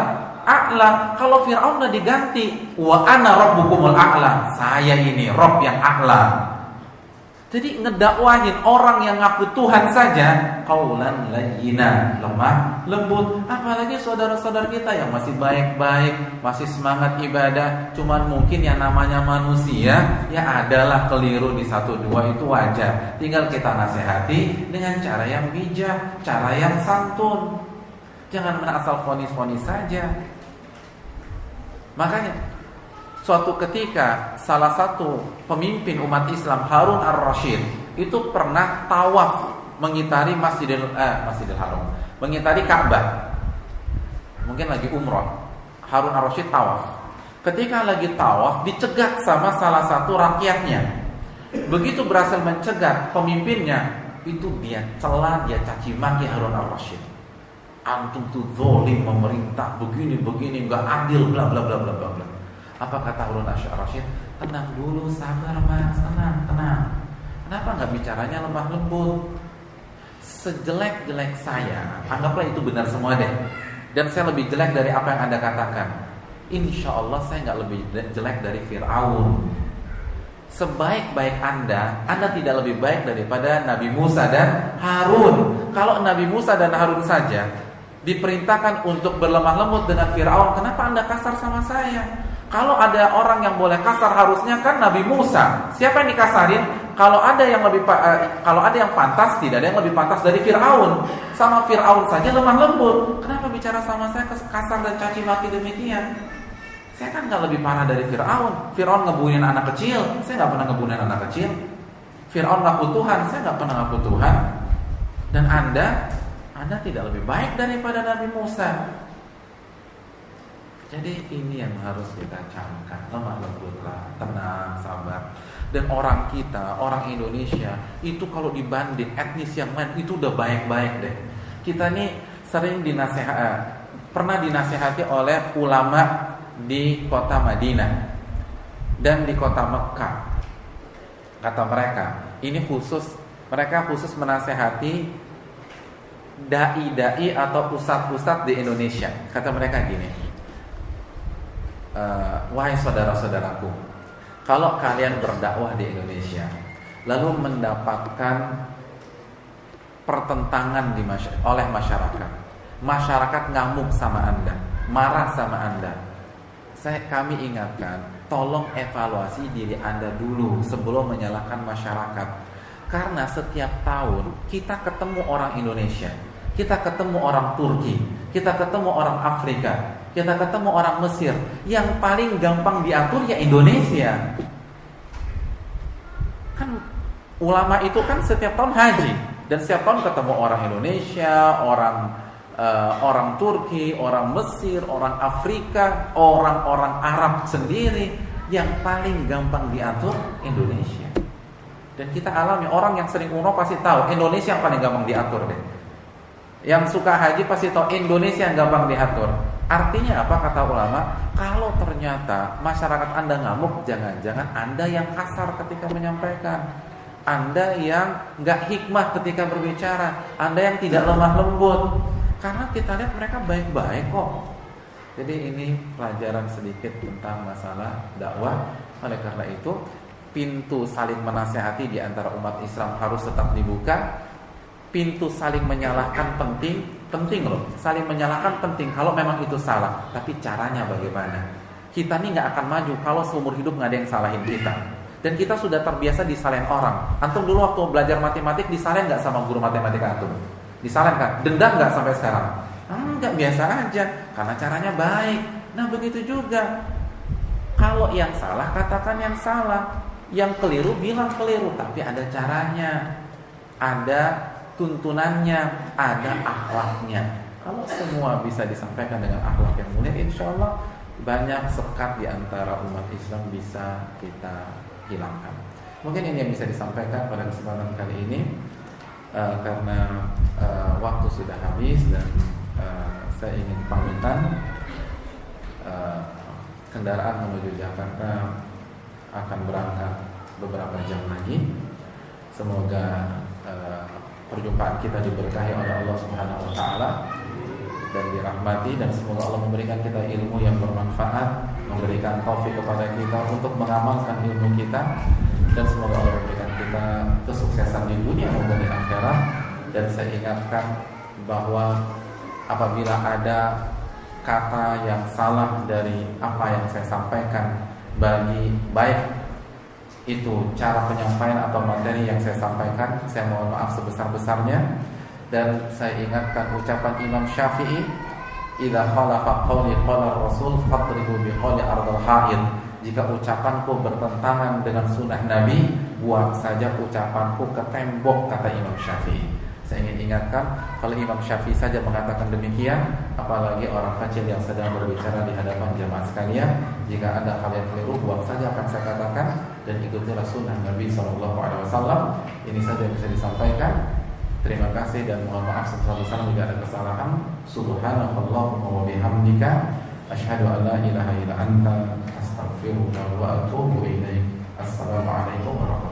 A'la. Kalau Fir'aun udah diganti wa ana rabbukumul a'la, saya ini Rabb yang a'la. Jadi ngedakwahin orang yang ngaku Tuhan saja qaulan layyina, lemah lembut. Apalagi saudara-saudara kita yang masih baik-baik, masih semangat ibadah. Cuman mungkin yang namanya manusia, ya adalah keliru di 1-2 itu wajar. Tinggal kita nasihati dengan cara yang bijak, cara yang santun. Jangan asal fonis-fonis saja. Makanya suatu ketika salah satu pemimpin umat Islam, Harun ar-Rasyid, itu pernah tawaf mengitari Masjidil Haram, mengitari Ka'bah. Mungkin lagi umroh. Harun ar-Rasyid tawaf. Ketika lagi tawaf dicegat sama salah satu rakyatnya. Begitu berhasil mencegat pemimpinnya, itu dia cela, dia caci maki Harun ar-Rasyid. Antum tuh zalim, memerintah begini enggak adil, bla bla bla bla bla. Apa kata Harun ar-Rasyid? Tenang dulu, sabar mas, tenang. Kenapa nggak bicaranya lemah lembut? Sejelek-jelek saya, anggaplah itu benar semua deh, dan saya lebih jelek dari apa yang Anda katakan. Insya Allah saya nggak lebih jelek dari Fir'aun. Sebaik-baik Anda tidak lebih baik daripada Nabi Musa dan Harun. Kalau Nabi Musa dan Harun saja diperintahkan untuk berlemah lembut dengan Fir'aun, kenapa Anda kasar sama saya? Kalau ada orang yang boleh kasar harusnya kan Nabi Musa. Siapa yang dikasarin? Kalau ada yang pantas, tidak ada yang lebih pantas dari Fir'aun. Sama Fir'aun saja lemah lembut. Kenapa bicara sama saya kasar dan caci maki demikian? Saya kan nggak lebih parah dari Fir'aun. Fir'aun ngebunuhin anak kecil, saya nggak pernah ngebunuhin anak kecil. Fir'aun ngaku Tuhan, saya nggak pernah ngaku Tuhan. Dan Anda tidak lebih baik daripada Nabi Musa. Jadi ini yang harus kita camkan, lemah lembutlah, tenang, sabar. Dan orang kita, orang Indonesia, itu kalau dibanding etnis yang lain itu udah baik-baik deh. Kita nih sering pernah dinasehati oleh ulama di kota Madinah dan di kota Mekah. Kata mereka, mereka khusus menasehati dai-dai atau ustadz-ustadz di Indonesia. Kata mereka gini, wahai saudara-saudaraku, kalau kalian berdakwah di Indonesia lalu mendapatkan pertentangan oleh masyarakat ngamuk sama Anda, marah sama Anda, kami ingatkan, tolong evaluasi diri Anda dulu sebelum menyalahkan masyarakat. Karena setiap tahun kita ketemu orang Indonesia, kita ketemu orang Turki, kita ketemu orang Afrika, kita ketemu orang Mesir. Yang paling gampang diatur ya Indonesia. Kan ulama itu kan setiap tahun haji, dan setiap tahun ketemu orang Indonesia, orang Turki, orang Mesir, orang Afrika, orang-orang Arab sendiri. Yang paling gampang diatur Indonesia. Dan kita alami, orang yang sering umroh pasti tahu Indonesia yang paling gampang diatur deh. Yang suka haji pasti tahu Indonesia yang gampang diatur. Artinya apa kata ulama? Kalau ternyata masyarakat Anda ngamuk, jangan-jangan Anda yang kasar ketika menyampaikan, Anda yang nggak hikmah ketika berbicara, Anda yang tidak lemah lembut. Karena kita lihat mereka baik-baik kok. Jadi ini pelajaran sedikit tentang masalah dakwah. Oleh karena itu, pintu saling menasehati di antara umat Islam harus tetap dibuka. Pintu saling menyalahkan penting loh. Saling menyalahkan penting kalau memang itu salah. Tapi caranya bagaimana? Kita nih nggak akan maju kalau seumur hidup nggak ada yang salahin kita. Dan kita sudah terbiasa disalahin orang. Antum dulu waktu belajar matematik disalahin nggak sama guru matematika antum? Disalahin kan? Dendam nggak sampai sekarang? Enggak, biasa aja. Karena caranya baik. Nah begitu juga. Kalau yang salah katakan yang salah, yang keliru bilang keliru. Tapi ada caranya, ada tuntunannya, ada akhlaknya. Kalau semua bisa disampaikan dengan akhlak yang mulia, insya Allah banyak sekat di antara umat Islam bisa kita hilangkan. Mungkin ini yang bisa disampaikan pada kesempatan kali ini, karena waktu sudah habis dan saya ingin pamitan. Kendaraan menuju Jakarta akan berangkat beberapa jam lagi. Semoga perjumpaan kita diberkahi oleh Allah Subhanahu wa taala dan dirahmati, dan semoga Allah memberikan kita ilmu yang bermanfaat, memberikan taufik kepada kita untuk mengamalkan ilmu kita, dan semoga Allah memberikan kita kesuksesan di dunia maupun di akhirat. Dan saya ingatkan bahwa apabila ada kata yang salah dari apa yang saya sampaikan, bagi baik itu cara penyampaian atau materi yang saya sampaikan, saya mohon maaf sebesar-besarnya. Dan saya ingatkan ucapan Imam Syafi'i, idza khalafa qawli qala Rasul fadribu bi qawli ardal ha'id. Jika ucapanku bertentangan dengan sunnah Nabi, buang saja ucapanku ke tembok, kata Imam Syafi'i. Saya ingin ingatkan, kalau Imam Syafi'i saja mengatakan demikian, apalagi orang kecil yang sedang berbicara di hadapan jamaah sekalian. Jika ada hal yang keliru, buang saja apa yang saya katakan dan ikutilah sunnah Nabi SAW. Ini saja yang bisa disampaikan. Terima kasih dan mohon maaf sebesar-besarnya jika ada kesalahan. Subhanallahumma wa bihamdika, asyhadu an la ilaha illa anta, astaghfiruka wa atubu ilaik. Assalamualaikum warahmatullahi wabarakatuh.